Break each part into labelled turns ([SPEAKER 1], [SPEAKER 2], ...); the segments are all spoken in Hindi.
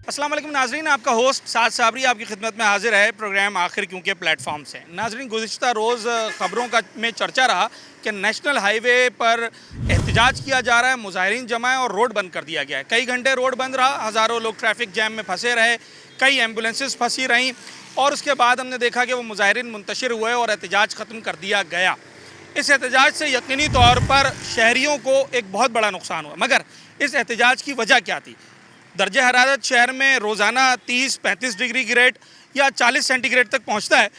[SPEAKER 1] अस्सलाम वालेकुम नाजरीन, आपका होस्ट साद साबरी आपकी खिदमत में हाजिर है प्रोग्राम आखिर क्यों के प्लेटफॉर्म से। नाजरीन, गुज़िश्ता रोज़ ख़बरों का में चर्चा रहा कि नेशनल हाईवे पर एहतजाज किया जा रहा है, मुजाहिरीन जमा है और रोड बंद कर दिया गया है। कई घंटे रोड बंद रहा, हज़ारों लोग ट्रैफिक जैम में फंसे रहे, कई एम्बुलेंसेस फंसी रहीं और उसके बाद हमने देखा कि वो मुजाहिरीन मुंतशिर हुए और एहतजाज ख़त्म कर दिया गया। इस एहतजाज से यकीनी तौर पर शहरियों को एक बहुत बड़ा नुकसान हुआ, मगर इस एहतजाज की वजह क्या थी? दर्जे हरारत शहर में रोज़ाना 30-35 डिग्री ग्रेड या 40 सेंटीग्रेड तक पहुंचता है।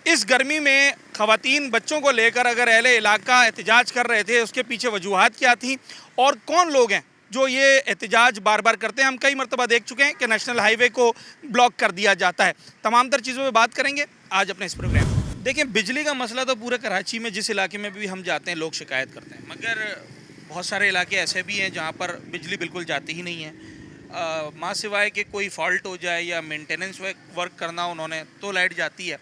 [SPEAKER 1] इस गर्मी में ख़वातीन बच्चों को लेकर अगर अहले इलाका एहतजाज कर रहे थे, उसके पीछे वजूहात क्या थी और कौन लोग हैं जो ये एहतजाज बार बार करते हैं? हम कई मरतबा देख चुके हैं कि नेशनल हाईवे को ब्लॉक कर दिया जाता है। तमाम तर चीज़ों पर बात करेंगे आज अपने इस प्रोग्राम में। देखिए, बिजली का मसला तो पूरे कराची में जिस इलाके में भी हम जाते हैं लोग शिकायत करते हैं, मगर बहुत सारे इलाके ऐसे भी हैं जहाँ पर बिजली बिल्कुल जाती ही नहीं है। माँ सिवाय कि कोई फॉल्ट हो जाए या मेंटेनेंस वर्क करना उन्होंने तो लाइट जाती है।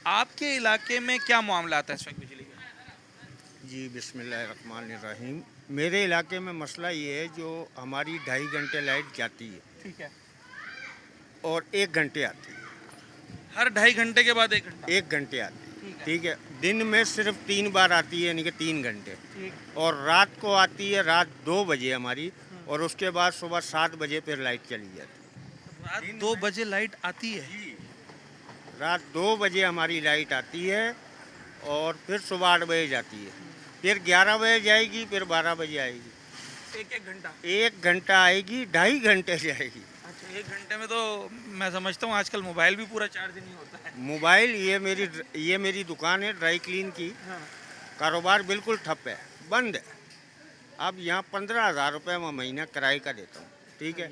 [SPEAKER 1] आपके इलाके में क्या मामला आता है इस वक्त बिजली का?
[SPEAKER 2] जी बिस्मिल्लाहिर्रहमानिर्रहीम। मेरे इलाके में मसला ये है, जो हमारी 2.5 घंटे लाइट जाती है
[SPEAKER 1] ठीक है।
[SPEAKER 2] और 1 घंटे आती है।
[SPEAKER 1] हर 2.5 घंटे के बाद 1 घंटा?
[SPEAKER 2] 1 घंटे आती है, ठीक है। दिन में सिर्फ 3 बार आती है, यानी कि 3 घंटे।
[SPEAKER 1] ठीक।
[SPEAKER 2] और रात को आती है रात 2 बजे हमारी, और उसके बाद सुबह 7 बजे फिर लाइट चली जाती है।
[SPEAKER 1] रात 2 बजे लाइट आती है?
[SPEAKER 2] रात 2 बजे हमारी लाइट आती है और फिर सुबह 8 बजे जाती है, फिर 11 बजे जाएगी, फिर 12 बजे आएगी।
[SPEAKER 1] एक घंटा?
[SPEAKER 2] 1 घंटा आएगी, 2.5 घंटे जाएगी।
[SPEAKER 1] अच्छा, 1 घंटे में तो मैं समझता हूँ आजकल मोबाइल भी पूरा चार्ज नहीं होता है।
[SPEAKER 2] मोबाइल, ये मेरी दुकान है ड्राई क्लीन की।
[SPEAKER 1] हाँ।
[SPEAKER 2] कारोबार बिल्कुल ठप है, बंद है। अब यहाँ 15,000 रुपये मैं महीना किराए का देता हूँ, ठीक है।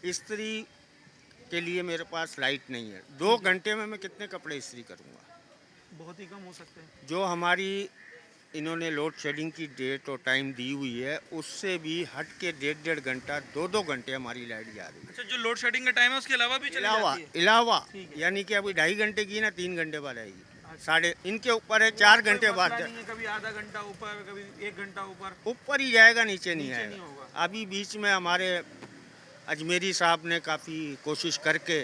[SPEAKER 2] इस्त्री के लिए मेरे पास लाइट नहीं है। 2 घंटे में मैं कितने कपड़े इस्त्री करूँगा?
[SPEAKER 1] बहुत ही कम हो सकते हैं।
[SPEAKER 2] जो हमारी इन्होंने लोड शेडिंग की डेट और टाइम दी हुई है, उससे भी हट के 1.5 घंटा 2-2 घंटे हमारी लाइट जा रही है।
[SPEAKER 1] अच्छा, जो लोड शेडिंग का टाइम है उसके अलावा भी चली जाती है?
[SPEAKER 2] इलावा
[SPEAKER 1] ठीक है।
[SPEAKER 2] यानी कि अभी 2.5 घंटे की ना, 3 घंटे बाद आएगी। साढ़े इनके ऊपर है, 4 घंटे बाद
[SPEAKER 1] कभी आधा घंटा ऊपर, कभी 1 घंटा
[SPEAKER 2] ऊपर ही जाएगा, नीचे नहीं
[SPEAKER 1] नीचे
[SPEAKER 2] आएगा।
[SPEAKER 1] नहीं होगा।
[SPEAKER 2] अभी बीच में हमारे अजमेरी साहब ने काफ़ी कोशिश करके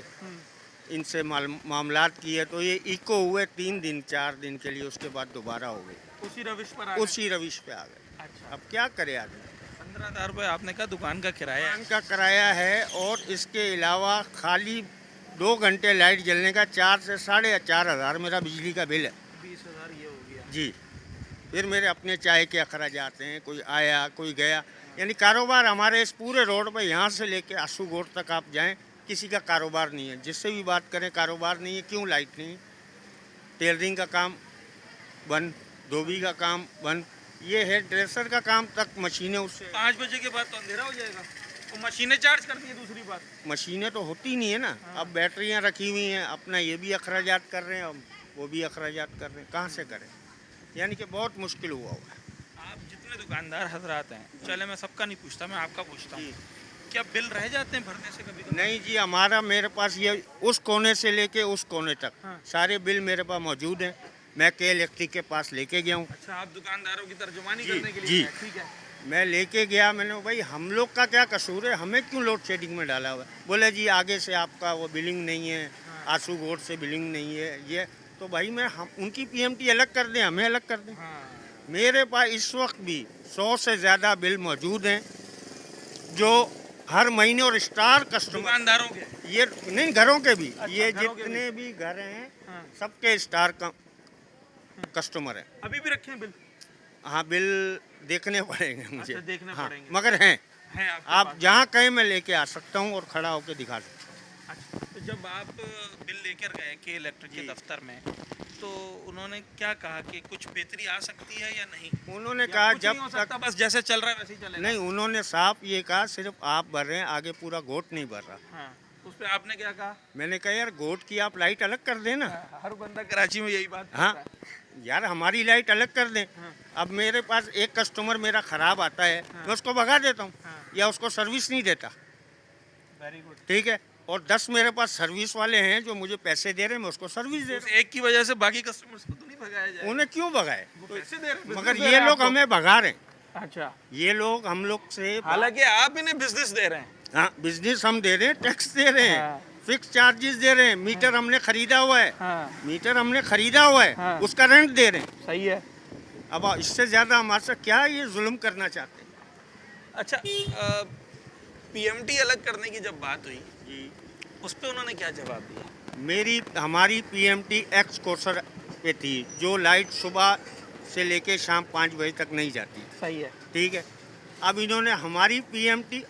[SPEAKER 2] इनसे मामलात किए, तो ये इको हुए 3 दिन 4 दिन के लिए, उसके बाद दोबारा हो गए,
[SPEAKER 1] उसी रविश पर
[SPEAKER 2] उसी रविश पे आ गए।
[SPEAKER 1] अच्छा।
[SPEAKER 2] अब क्या करे आदमी?
[SPEAKER 1] 15,000 रुपये आपने कहा दुकान का किराया है?
[SPEAKER 2] दुकान का किराया है, और इसके अलावा खाली 2 घंटे लाइट जलने का 4 से 4,500 मेरा बिजली का बिल है।
[SPEAKER 1] 20,000 ये हो गया
[SPEAKER 2] जी। फिर मेरे अपने चाय के अखराजात हैं, कोई आया कोई गया, यानी कारोबार हमारे इस पूरे रोड पर यहाँ से लेके आसूगोड़ तक आप जाएं, किसी का कारोबार नहीं है। जिससे भी बात करें कारोबार नहीं है। क्यों लाइट नहीं? टेलरिंग का काम बंद, धोबी का काम बंद, ये है ड्रेसर का काम तक मशीनें उससे
[SPEAKER 1] 5 बजे के बाद तो अंधेरा हो जाएगा, तो मशीनें चार्ज करती है। दूसरी बात,
[SPEAKER 2] मशीनें तो होती नहीं है ना। अब बैटरियां रखी हुई हैं, अपना ये भी अखराजात कर रहे हैं, अब वो भी अखराजात कर रहे हैं, कहाँ से करें? यानी कि बहुत मुश्किल हुआ है।
[SPEAKER 1] आप जितने दुकानदार हजरात हैं, चले मैं सबका नहीं पूछता, मैं आपका पूछता हूँ,
[SPEAKER 2] जी।
[SPEAKER 1] क्या बिल रह जाते हैं भरने से कभी?
[SPEAKER 2] नहीं जी, हमारा मेरे पास ये उस कोने से लेके उस कोने तक सारे बिल मेरे पास मौजूद हैं। मैं के इलेक्ट्रिक के पास लेके गया हूँ।
[SPEAKER 1] अच्छा, आप दुकानदारों की तर्जुमानी
[SPEAKER 2] जी,
[SPEAKER 1] करने के लिए
[SPEAKER 2] जी।
[SPEAKER 1] गए, ठीक है।
[SPEAKER 2] मैं लेके गया, मैंने भाई हम लोग का क्या कसूर है, हमें क्यों लोड शेडिंग में डाला हुआ है? बोले जी आगे से आपका वो बिलिंग नहीं है, आंसू गोड से बिलिंग नहीं है। ये तो भाई हम उनकी पीएमटी अलग कर दें, हमें अलग कर दें। मेरे पास इस वक्त भी 100 से ज़्यादा बिल मौजूद हैं, जो हर महीने, और स्टार कस्टमर
[SPEAKER 1] दुकानदारों के?
[SPEAKER 2] ये नहीं, घरों के भी।
[SPEAKER 1] अच्छा,
[SPEAKER 2] ये
[SPEAKER 1] घरों के
[SPEAKER 2] जितने भी घर हैं सबके स्टार कस्टमर हैं।
[SPEAKER 1] अभी भी रखे हैं बिल?
[SPEAKER 2] हाँ, बिल देखने पड़ेंगे मुझे।
[SPEAKER 1] अच्छा, देखने
[SPEAKER 2] हाँ,
[SPEAKER 1] पड़ेंगे।
[SPEAKER 2] मगर हैं
[SPEAKER 1] आपके
[SPEAKER 2] आप
[SPEAKER 1] पास?
[SPEAKER 2] जहाँ कहीं मैं लेके आ सकता हूँ और खड़ा होकर दिखा सकता हूँ।
[SPEAKER 1] अच्छा, तो जब आप बिल लेकर गए के इलेक्ट्रिक के
[SPEAKER 2] जी।
[SPEAKER 1] दफ्तर में, तो उन्होंने क्या कहा कि कुछ बेहतरी आ सकती है या नहीं?
[SPEAKER 2] उन्होंने
[SPEAKER 1] या
[SPEAKER 2] कहा
[SPEAKER 1] कुछ
[SPEAKER 2] जब
[SPEAKER 1] नहीं हो सकता, बस जैसे चल रहा है वैसे ही चलेगा?
[SPEAKER 2] नहीं, उन्होंने साफ ये कहा सिर्फ आप भर रहे हैं, आगे पूरा गोट नहीं भर रहा।
[SPEAKER 1] हाँ, उस पे आपने क्या कहा?
[SPEAKER 2] मैंने कहा यार, गोट की आप लाइट अलग कर देना।
[SPEAKER 1] हर बंदा कराची में यही बात
[SPEAKER 2] हाँ,
[SPEAKER 1] करता है।
[SPEAKER 2] यार हमारी लाइट अलग कर दें। अब मेरे पास एक कस्टमर मेरा ख़राब आता है, मैं उसको भगा देता हूँ, या उसको सर्विस नहीं देता,
[SPEAKER 1] वेरी गुड।
[SPEAKER 2] ठीक है। और 10 मेरे पास सर्विस वाले हैं जो मुझे पैसे दे रहे हैं, मैं उसको सर्विस दे रहा
[SPEAKER 1] एक की वजह से बाकी कस्टमर्स को तो नहीं भगाया
[SPEAKER 2] हूँ।
[SPEAKER 1] जाएगा?
[SPEAKER 2] उन्हें क्यों भगाए?
[SPEAKER 1] वो पैसे दे रहे हैं,
[SPEAKER 2] मगर
[SPEAKER 1] business दे
[SPEAKER 2] ये
[SPEAKER 1] रहे हैं
[SPEAKER 2] लोग
[SPEAKER 1] आपको।
[SPEAKER 2] हमें भगा रहे हैं।
[SPEAKER 1] अच्छा,
[SPEAKER 2] ये लोग हम लोग से,
[SPEAKER 1] हालांकि आप इन्हें बिजनेस दे रहे हैं।
[SPEAKER 2] हाँ बिजनेस हम दे रहे हैं, टैक्स दे रहे हैं,
[SPEAKER 1] हाँ।
[SPEAKER 2] फिक्स चार्जेस दे रहे हैं, मीटर हमने खरीदा हुआ है,
[SPEAKER 1] हाँ
[SPEAKER 2] मीटर हमने खरीदा हुआ है,
[SPEAKER 1] हाँ।
[SPEAKER 2] उसका रेंट दे रहे हैं।
[SPEAKER 1] सही है।
[SPEAKER 2] अब इससे ज़्यादा हमारे से क्या ये जुल्म करना चाहते हैं?
[SPEAKER 1] अच्छा, पीएमटी अलग करने की जब बात हुई
[SPEAKER 2] जी,
[SPEAKER 1] उस पर उन्होंने क्या जवाब दिया?
[SPEAKER 2] हमारी पीएमटी एक्स कोर्सर पे थी, जो लाइट सुबह से लेके शाम 5 बजे तक नहीं जाती,
[SPEAKER 1] सही है।
[SPEAKER 2] ठीक है। अब इन्होंने हमारी पीएमटी,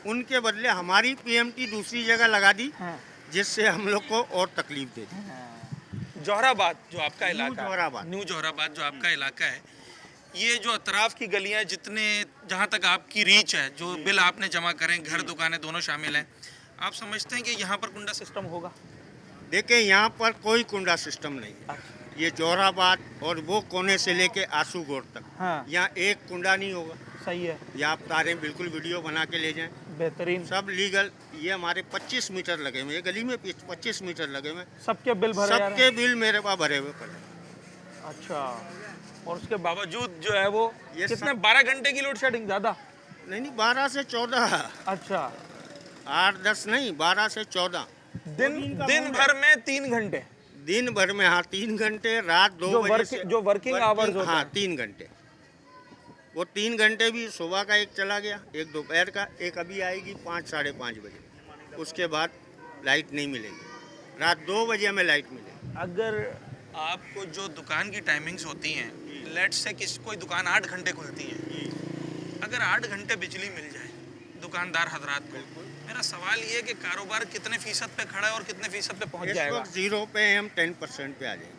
[SPEAKER 2] उनके बदले हमारी पीएमटी दूसरी जगह लगा दी,
[SPEAKER 1] हाँ।
[SPEAKER 2] जिससे हम लोग को और तकलीफ दे दी।
[SPEAKER 1] जोहराबाद जो आपका
[SPEAKER 2] न्यू
[SPEAKER 1] इलाका है,
[SPEAKER 2] जोहराबाद।
[SPEAKER 1] न्यू जोहराबाद जो आपका इलाका है, ये जो अतराफ की गलियां जितने, जहाँ तक आपकी रीच है, जो बिल आपने जमा करें, घर दुकानें दोनों शामिल हैं, आप समझते हैं कि यहाँ पर कुंडा सिस्टम होगा?
[SPEAKER 2] देखिए यहाँ पर कोई कुंडा सिस्टम नहीं है। ये जोहराबाद और वो कोने से लेके आसूगोड़ तक,
[SPEAKER 1] हाँ
[SPEAKER 2] यहाँ एक कुंडा नहीं होगा।
[SPEAKER 1] सही है,
[SPEAKER 2] ये आप तारे बिल्कुल वीडियो बना के ले जाएं,
[SPEAKER 1] बेहतरीन।
[SPEAKER 2] सब लीगल। ये हमारे 25 मीटर लगे हुए, ये गली में 25 मीटर लगे हुए,
[SPEAKER 1] सबके बिल भरे जा रहे
[SPEAKER 2] सबके बिल मेरे पास भरे हुए पड़े।
[SPEAKER 1] हैं? अच्छा, और उसके बावजूद जो है वो
[SPEAKER 2] ये
[SPEAKER 1] कितने 12 घंटे की लोड शेडिंग ज़्यादा?
[SPEAKER 2] नहीं 12 से 14,
[SPEAKER 1] अच्छा,
[SPEAKER 2] 8-10 नहीं, 12 से 14
[SPEAKER 1] दिन भर में 3 घंटे?
[SPEAKER 2] दिन भर में, हाँ 3 घंटे, रात 2
[SPEAKER 1] जो
[SPEAKER 2] बजे से
[SPEAKER 1] जो वर्किंग आवर्स होते
[SPEAKER 2] हाँ
[SPEAKER 1] हैं।
[SPEAKER 2] 3 घंटे। वो 3 घंटे भी सुबह का एक चला गया, एक दोपहर का, एक अभी आएगी 5-5:30 बजे, उसके बाद लाइट नहीं मिलेगी, रात 2 बजे हमें लाइट मिलेगी।
[SPEAKER 1] अगर आपको जो दुकान की टाइमिंग्स होती हैं, लेट से कोई दुकान 8 घंटे खुलती है, अगर 8 घंटे बिजली मिल जाए दुकानदार हजरात को, मेरा सवाल ये है कि कारोबार कितने फीसद पे खड़ा है और कितने फीसद पे पहुंच
[SPEAKER 2] इस
[SPEAKER 1] जाएगा
[SPEAKER 2] वक्त 0 पे हम 10% पे आ जाएंगे।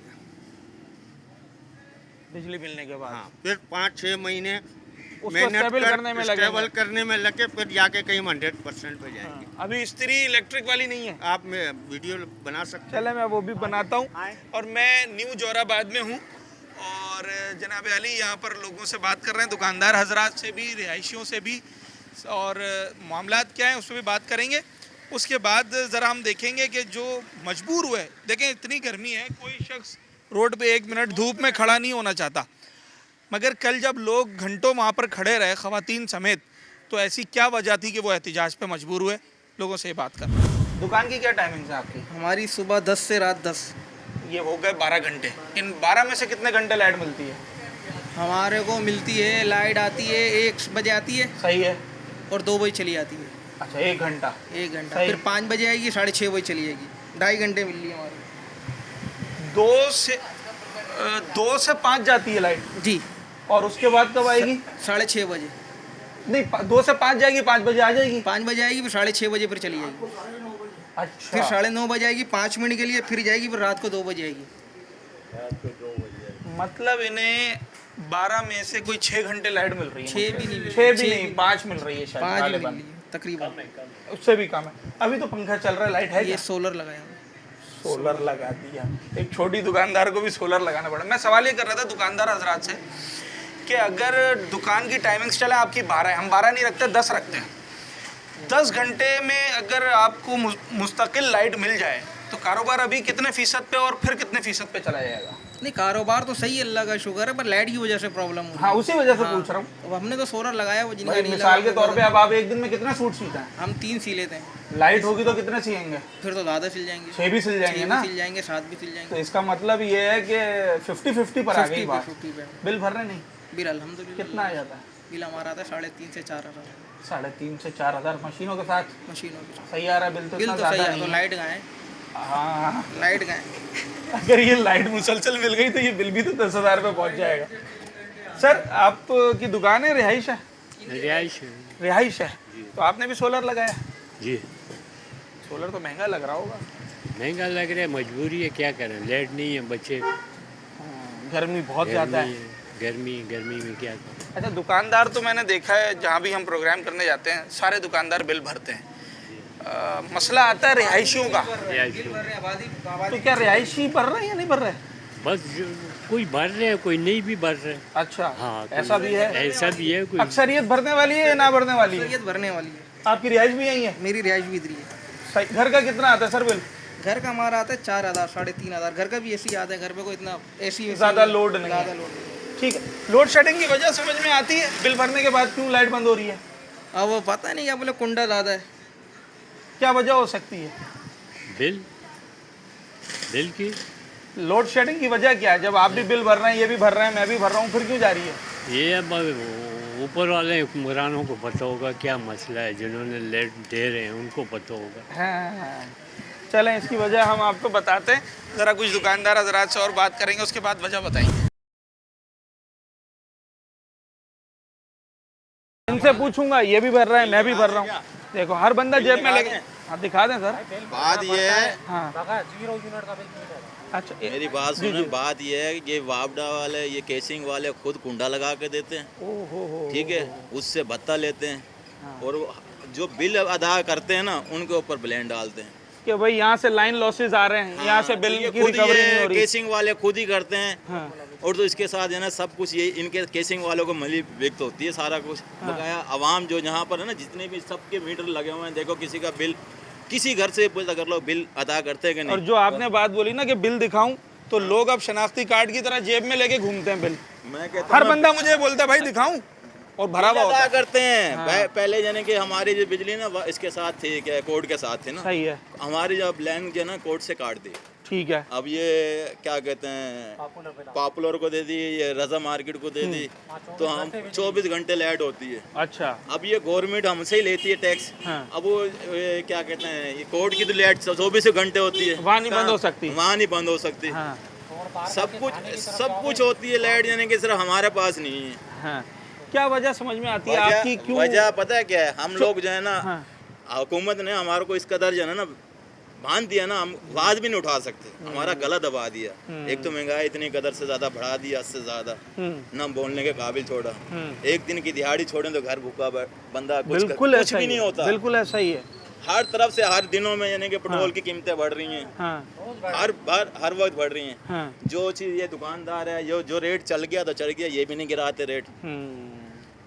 [SPEAKER 1] बिजली मिलने के बाद?
[SPEAKER 2] हाँ, फिर 5-6 महीने
[SPEAKER 1] उसको स्टेबल करने में लगेगा।
[SPEAKER 2] स्टेबल करने में लगे, फिर जाके कहीं हम 100% पे जाएंगे।
[SPEAKER 1] हाँ, अभी स्त्री इलेक्ट्रिक वाली नहीं है।
[SPEAKER 2] आप में वीडियो बना सकते हैं।
[SPEAKER 1] चले मैं वो भी बनाता हूँ।
[SPEAKER 2] आए।
[SPEAKER 1] और मैं न्यू जोहराबाद में हूँ और जनाब अली यहाँ पर लोगों से बात कर रहे हैं, दुकानदार हजरात से भी, रिहायशियों से भी, और मामलात क्या हैं उस पर भी बात करेंगे। उसके बाद ज़रा हम देखेंगे कि जो मजबूर हुए, देखें इतनी गर्मी है, कोई शख्स रोड पे 1 मिनट धूप में खड़ा नहीं होना चाहता, मगर कल जब लोग घंटों वहाँ पर खड़े रहे, ख़वातीन समेत, तो ऐसी क्या वजह थी कि वो एहतिजाज पे मजबूर हुए? लोगों से बात कर। दुकान की क्या टाइमिंग है आपकी?
[SPEAKER 3] हमारी सुबह 10 से रात 10।
[SPEAKER 1] ये हो गए 12 घंटे। इन 12 में से कितने घंटे लाइट मिलती है?
[SPEAKER 3] हमारे को मिलती है, लाइट आती है 1 बजे आती है
[SPEAKER 1] सही है।
[SPEAKER 3] और 2 बजे चली जाती है।
[SPEAKER 1] अच्छा, 1 घंटा।
[SPEAKER 3] 1 घंटा,
[SPEAKER 1] सही।
[SPEAKER 3] फिर 5 बजे आएगी, 6:30 बजे चली जाएगी। 2.5 घंटे मिल रही है हमारी।
[SPEAKER 1] 2 से 5 जाती है लाइट,
[SPEAKER 3] जी,
[SPEAKER 1] और उसके बाद कब आएगी?
[SPEAKER 3] 6:30 बजे।
[SPEAKER 1] नहीं, 2 से 5 जाएगी, 5 बजे आ जाएगी।
[SPEAKER 3] 5 बजे आएगी, फिर 6:30 बजे फिर चली जाएगी।
[SPEAKER 1] अच्छा,
[SPEAKER 3] फिर 9:30 बजे आएगी 5 मिनट के लिए, फिर जाएगी, फिर रात को 2 बजे आएगी।
[SPEAKER 1] मतलब इन्हें 12 में से कोई 6 घंटे लाइट मिल रही है?
[SPEAKER 3] 6 भी नहीं मिल
[SPEAKER 1] 6 भी
[SPEAKER 3] छह
[SPEAKER 1] नहीं, 5 मिल रही है शायद
[SPEAKER 3] 5 मिल
[SPEAKER 1] गालिबन।
[SPEAKER 3] रही है तकरीबन।
[SPEAKER 1] उससे भी कम है। अभी तो पंखा चल रहा है, लाइट है
[SPEAKER 3] ये
[SPEAKER 1] क्या?
[SPEAKER 3] सोलर लगाया हमने।
[SPEAKER 1] सोलर लगा दिया। एक छोटी दुकानदार को भी सोलर लगाना पड़ा। मैं सवाल ये कर रहा था दुकानदार हजरात से कि अगर दुकान की टाइमिंग्स चले, आपकी 12 है, हम 12 नहीं रखते, 10 रखते हैं, 10 घंटे में अगर आपको मुस्तकिल लाइट मिल जाए तो कारोबार अभी कितने फीसद पे और फिर कितने फीसद पे चला जाएगा?
[SPEAKER 3] नहीं, कारोबार तो सही है, अल्लाह का शुक्र है, पर लाइट की वजह से प्रॉब्लम हो रही है।
[SPEAKER 1] हाँ, उसी वजह से पूछ रहा हूँ।
[SPEAKER 3] अब हमने तो सोलर लगाया, वो जिनका
[SPEAKER 1] भाई,
[SPEAKER 3] नहीं
[SPEAKER 1] मिसाल
[SPEAKER 3] लगा
[SPEAKER 1] के तौर पे अब आप एक दिन में कितने सूट सीते हैं?
[SPEAKER 3] हम 3 सी लेते हैं।
[SPEAKER 1] लाइट होगी तो कितने सिएंगे?
[SPEAKER 3] फिर तो ज़्यादा सिल जाएंगे।
[SPEAKER 1] 6 भी सिल जाएंगे
[SPEAKER 3] 6
[SPEAKER 1] ना?
[SPEAKER 3] भी सिल जाएंगे, 7 भी सिल
[SPEAKER 1] तो
[SPEAKER 3] जाएंगे।
[SPEAKER 1] इसका मतलब ये है कि 50-50 पर आ गई
[SPEAKER 3] 50
[SPEAKER 1] बात।
[SPEAKER 3] 50 पे।
[SPEAKER 1] बिल भर रहे नहीं?
[SPEAKER 3] बिल अल्हम्दुलिल्लाह
[SPEAKER 1] कितना आ जाता है?
[SPEAKER 3] बिल हमारा आता है 3.5 से 4 हज़ार।
[SPEAKER 1] 3.5 से 4 हज़ार मशीनों के साथ
[SPEAKER 3] मशीनों की।
[SPEAKER 1] सही आ रहा है? बिल तो
[SPEAKER 3] बिल
[SPEAKER 1] इतना
[SPEAKER 3] तो सही
[SPEAKER 1] ज़्यादा
[SPEAKER 3] है,
[SPEAKER 1] नहीं
[SPEAKER 3] तो
[SPEAKER 1] है।
[SPEAKER 3] लाइट गाएं,
[SPEAKER 1] हाँ,
[SPEAKER 3] लाइट गाएं।
[SPEAKER 1] अगर ये लाइट मुसलसल मिल गई तो ये बिल भी तो 10,000 पे पहुंच जाएगा। सर, आपकी दुकान है, रिहाइश है? रिहाइश है, तो आपने भी सोलर लगाया?
[SPEAKER 4] जी,
[SPEAKER 1] सोलर तो महंगा लग रहा होगा।
[SPEAKER 4] महंगा लग रहा है, मजबूरी है, क्या करें, लाइट नहीं है, बच्चे
[SPEAKER 1] गर्मी बहुत ज़्यादा है।
[SPEAKER 4] गर्मी में क्या करें।
[SPEAKER 1] अच्छा, दुकानदार तो मैंने देखा है जहाँ भी हम प्रोग्राम करने जाते हैं सारे दुकानदार बिल भरते हैं। मसला आता है रिहायशियों का, तो क्या रिहायशी भर रहे हैं या नहीं भर रहे?
[SPEAKER 4] बस कोई भर रहे हैं, कोई नहीं भी भर रहे।
[SPEAKER 1] अच्छा,
[SPEAKER 4] हाँ,
[SPEAKER 1] ऐसा भी है?
[SPEAKER 4] ऐसा भी है। कोई
[SPEAKER 1] अक्सरियत भरने वाली है या ना भरने वाली है?
[SPEAKER 3] अक्सरियत भरने वाली है।
[SPEAKER 1] आपकी रिहाइश भी यही है?
[SPEAKER 3] मेरी रिहाइश भी इधर ही है।
[SPEAKER 1] सही। घर का कितना आता है सर बिल?
[SPEAKER 3] घर का हमारा आता है 4,000 3,500। घर का भी एसी आता है, घर पे कोई इतना एसी
[SPEAKER 1] ज़्यादा लोड नहीं है।
[SPEAKER 3] ज़्यादा लोड नहीं।
[SPEAKER 1] ठीक है, लोड शेडिंग की वजह समझ में आती है, बिल भरने के बाद क्यों लाइट बंद हो रही है?
[SPEAKER 3] अब वो पता नहीं, क्या बोले कुंडा ज़्यादा है।
[SPEAKER 1] क्या वजह हो सकती है?
[SPEAKER 4] बिल की
[SPEAKER 1] लोड शेडिंग की वजह क्या है? जब आप भी बिल भर रहे हैं, ये भी भर रहे हैं, मैं भी भर रहा हूँ, फिर क्यों जा रही है?
[SPEAKER 4] ये अब ऊपर वाले हुक्मरानों को पता होगा क्या मसला है, जिन्होंने लेट दे रहे हैं उनको पता होगा।
[SPEAKER 1] हाँ, चलें इसकी वजह हम आपको बताते हैं। ज़रा कुछ दुकानदार हजरात से और बात करेंगे, उसके बाद वजह बताएंगे। इनसे पूछूंगा, ये भी भर रहा है, मैं भी भर रहा हूँ। देखो हर बंदा जेब में लेके, हाँ दिखा दें सर।
[SPEAKER 5] बात ये है,
[SPEAKER 1] हाँ अच्छा
[SPEAKER 5] मेरी बात सुने, बात ये है कि ये वापडा वाले, ये केसिंग वाले खुद कुंडा लगा के देते हैं,
[SPEAKER 1] ओहो
[SPEAKER 5] ठीक है, उससे भत्ता लेते हैं, और जो बिल अदा करते हैं ना उनके ऊपर ब्लेम डालते हैं
[SPEAKER 1] कि भाई यहाँ से लाइन लॉसेस आ रहे हैं, यहाँ से बिल
[SPEAKER 5] ये
[SPEAKER 1] की
[SPEAKER 5] खुद
[SPEAKER 1] रिकवरी नहीं हो
[SPEAKER 5] ये
[SPEAKER 1] रही।
[SPEAKER 5] केसिंग वाले खुद ही करते हैं।
[SPEAKER 1] हाँ।
[SPEAKER 5] और तो इसके साथ है ना सब कुछ ये इनके केसिंग वालों को मिली विक्त होती है सारा कुछ। बकाया आवाम जो यहाँ पर है ना, जितने भी सबके मीटर लगे हुए हैं, देखो किसी का बिल, किसी घर से अगर लोग बिल अदा करते हैं कि
[SPEAKER 1] और
[SPEAKER 5] नहीं।
[SPEAKER 1] जो आपने बात बोली ना कि बिल दिखाऊं, तो लोग अब शनाख्ती कार्ड की तरह जेब में लेके घूमते हैं बिल।
[SPEAKER 5] मैं कहता
[SPEAKER 1] हर
[SPEAKER 5] हूँ
[SPEAKER 1] बंदा मुझे बोलता है भाई दिखाऊं, और भरा हुआ होता
[SPEAKER 5] अदा
[SPEAKER 1] है।
[SPEAKER 5] करते हैं। पहले यानी कि हमारी जो बिजली ना इसके साथ थी, क्या कोर्ट के साथ थी ना,
[SPEAKER 1] सही है,
[SPEAKER 5] हमारी जब लैंड जो है ना कोर्ट से काट दी।
[SPEAKER 1] ठीक है।
[SPEAKER 5] अब ये क्या कहते हैं, पॉपुलर को दे दी, ये रजा मार्केट को दे दी, तो हम 24 घंटे लाइट होती है।
[SPEAKER 1] अच्छा
[SPEAKER 5] अब ये गवर्नमेंट हमसे ही लेती है टैक्स।
[SPEAKER 1] हाँ।
[SPEAKER 5] अब वो क्या कहते हैं, ये कोर्ट की तो लाइट 24 घंटे होती है,
[SPEAKER 1] वहाँ नहीं बंद हो सकती।
[SPEAKER 5] वहाँ नहीं बंद हो सकती।
[SPEAKER 1] हाँ
[SPEAKER 5] सब कुछ होती है लाइट, यानी कि सिर्फ हमारे पास नहीं है।
[SPEAKER 1] हाँ, क्या वजह समझ में आती है आपकी? क्यों
[SPEAKER 5] वजह पता है क्या है, हम लोग जो है ना,
[SPEAKER 1] हाँ।
[SPEAKER 5] हुकूमत ने हमारे को इस कदर जो है ना बांध दिया ना, हम आवाज भी नहीं उठा सकते, हमारा गला दबा दिया। एक तो महंगाई इतनी कदर से ज्यादा बढ़ा दिया, इससे ज्यादा ना बोलने के काबिल छोड़ा। एक दिन की दिहाड़ी छोड़े तो घर भूखा बंदा कुछ
[SPEAKER 1] बिल्कुल
[SPEAKER 5] भी नहीं होता।
[SPEAKER 1] बिल्कुल ऐसा ही है।
[SPEAKER 5] हर तरफ से हर दिनों में यानी कि पेट्रोल की कीमतें बढ़ रही हैं।
[SPEAKER 1] हाँ
[SPEAKER 5] हर वक्त बढ़ रही हैं।
[SPEAKER 1] हाँ।
[SPEAKER 5] जो चीज़ ये दुकानदार है, जो रेट चल गया तो चल गया, ये भी नहीं गिराते रेट।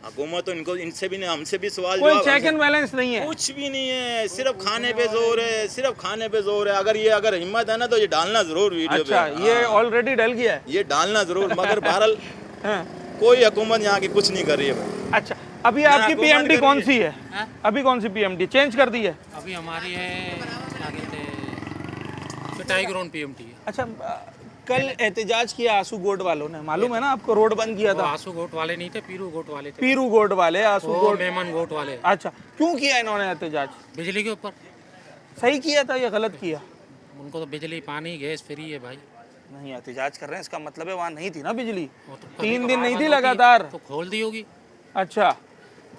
[SPEAKER 5] हुकूमत तो इनको, इनसे भी नहीं, हमसे भी सवाल
[SPEAKER 1] कोई
[SPEAKER 5] जवाब।
[SPEAKER 1] चेक एंड बैलेंस नहीं है,
[SPEAKER 5] कुछ भी नहीं है, सिर्फ खाने पे जोर है, सिर्फ खाने पे जोर है। अगर हिम्मत है ना तो ये डालना जरूर वीडियो
[SPEAKER 1] अच्छा
[SPEAKER 5] पे।
[SPEAKER 1] ये ऑलरेडी डल गया है।
[SPEAKER 5] ये डालना जरूर, मगर बहरहाल
[SPEAKER 1] हाँ।
[SPEAKER 5] कोई हुकूमत यहाँ की कुछ नहीं कर रही है भाई।
[SPEAKER 1] अच्छा अभी आपकी पीएमडी कौन सी है? अभी कौन सी पीएमडी चेंज कर दी है?
[SPEAKER 6] अभी हमारी है क्या कहते हैं, पिटाई ग्राउंड पीएमटी है।
[SPEAKER 1] अच्छा कल एहतजाज किया आंसू गोट वालों ने, मालूम है ना आपको? रोड बंद किया
[SPEAKER 6] वो
[SPEAKER 1] था।
[SPEAKER 6] आंसू गोट वाले नहीं थे, पीरू गोट वाले थे।
[SPEAKER 1] पीरू गोट वाले, आंसू
[SPEAKER 6] वो
[SPEAKER 1] गोट।
[SPEAKER 6] मेमन गोट वाले।
[SPEAKER 1] अच्छा क्यों किया इन्होंने एहतजाज?
[SPEAKER 6] बिजली के ऊपर।
[SPEAKER 1] सही किया था या गलत किया?
[SPEAKER 6] उनको तो बिजली पानी गैस फ्री है भाई।
[SPEAKER 1] नहीं एहतजाज कर रहे हैं, इसका मतलब है वहाँ नहीं थी ना बिजली,
[SPEAKER 6] वो तो
[SPEAKER 1] 3 दिन नहीं थी
[SPEAKER 6] कभी
[SPEAKER 1] लगातार।
[SPEAKER 6] तो खोल दी होगी।
[SPEAKER 1] अच्छा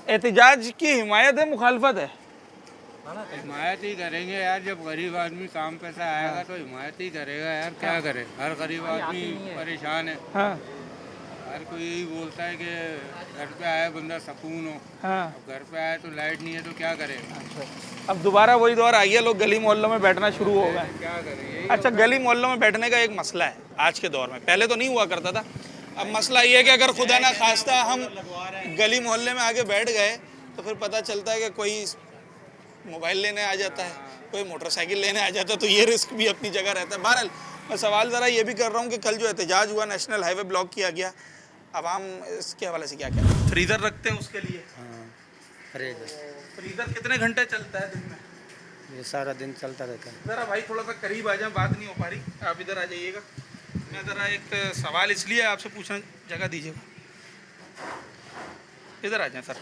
[SPEAKER 1] एहतजाज की हिमायत है, मुखालफत है?
[SPEAKER 7] हिमायत ही करेंगे यार, जब गरीब आदमी काम पैसा आएगा तो हिमायत ही करेगा यार, क्या करे। हर गरीब आदमी परेशान है।
[SPEAKER 1] हाँ
[SPEAKER 7] हर कोई यही बोलता है कि घर पे आए बंदा सुकून हो।
[SPEAKER 1] हाँ।
[SPEAKER 7] अब घर पे आए तो लाइट नहीं है तो क्या करेगा।
[SPEAKER 1] अब दोबारा वही दौर आ गया, लोग गली मोहल्लों में बैठना शुरू हो गए।
[SPEAKER 7] क्या करे यही।
[SPEAKER 1] अच्छा गली मोहल्लों में बैठने का एक मसला है आज के दौर में, पहले तो नहीं हुआ करता था। अब मसला ये है कि अगर खुदा ना खास्ता हम गली मोहल्ले में आके बैठ गए तो फिर पता चलता है कि कोई मोबाइल लेने आ जाता है, कोई मोटरसाइकिल लेने आ जाता है, तो ये रिस्क भी अपनी जगह रहता है। बहरहाल मैं सवाल ज़रा ये भी कर रहा हूँ कि कल जो एहतजाज हुआ, नेशनल हाईवे ब्लॉक किया गया, आवाम इसके हवाले से क्या कहते हैं? फ्रीज़र रखते हैं उसके लिए? फ्रीज़र कितने घंटे चलता है दिन में?
[SPEAKER 2] ये सारा दिन चलता रहता है।
[SPEAKER 1] ज़रा भाई थोड़ा सा करीब आ जाए, बात नहीं हो पा रही, आप इधर आ जाइएगा। मैं ज़रा एक सवाल इसलिए आपसे पूछना, जगह दीजिएगा, इधर आ जाएं सर।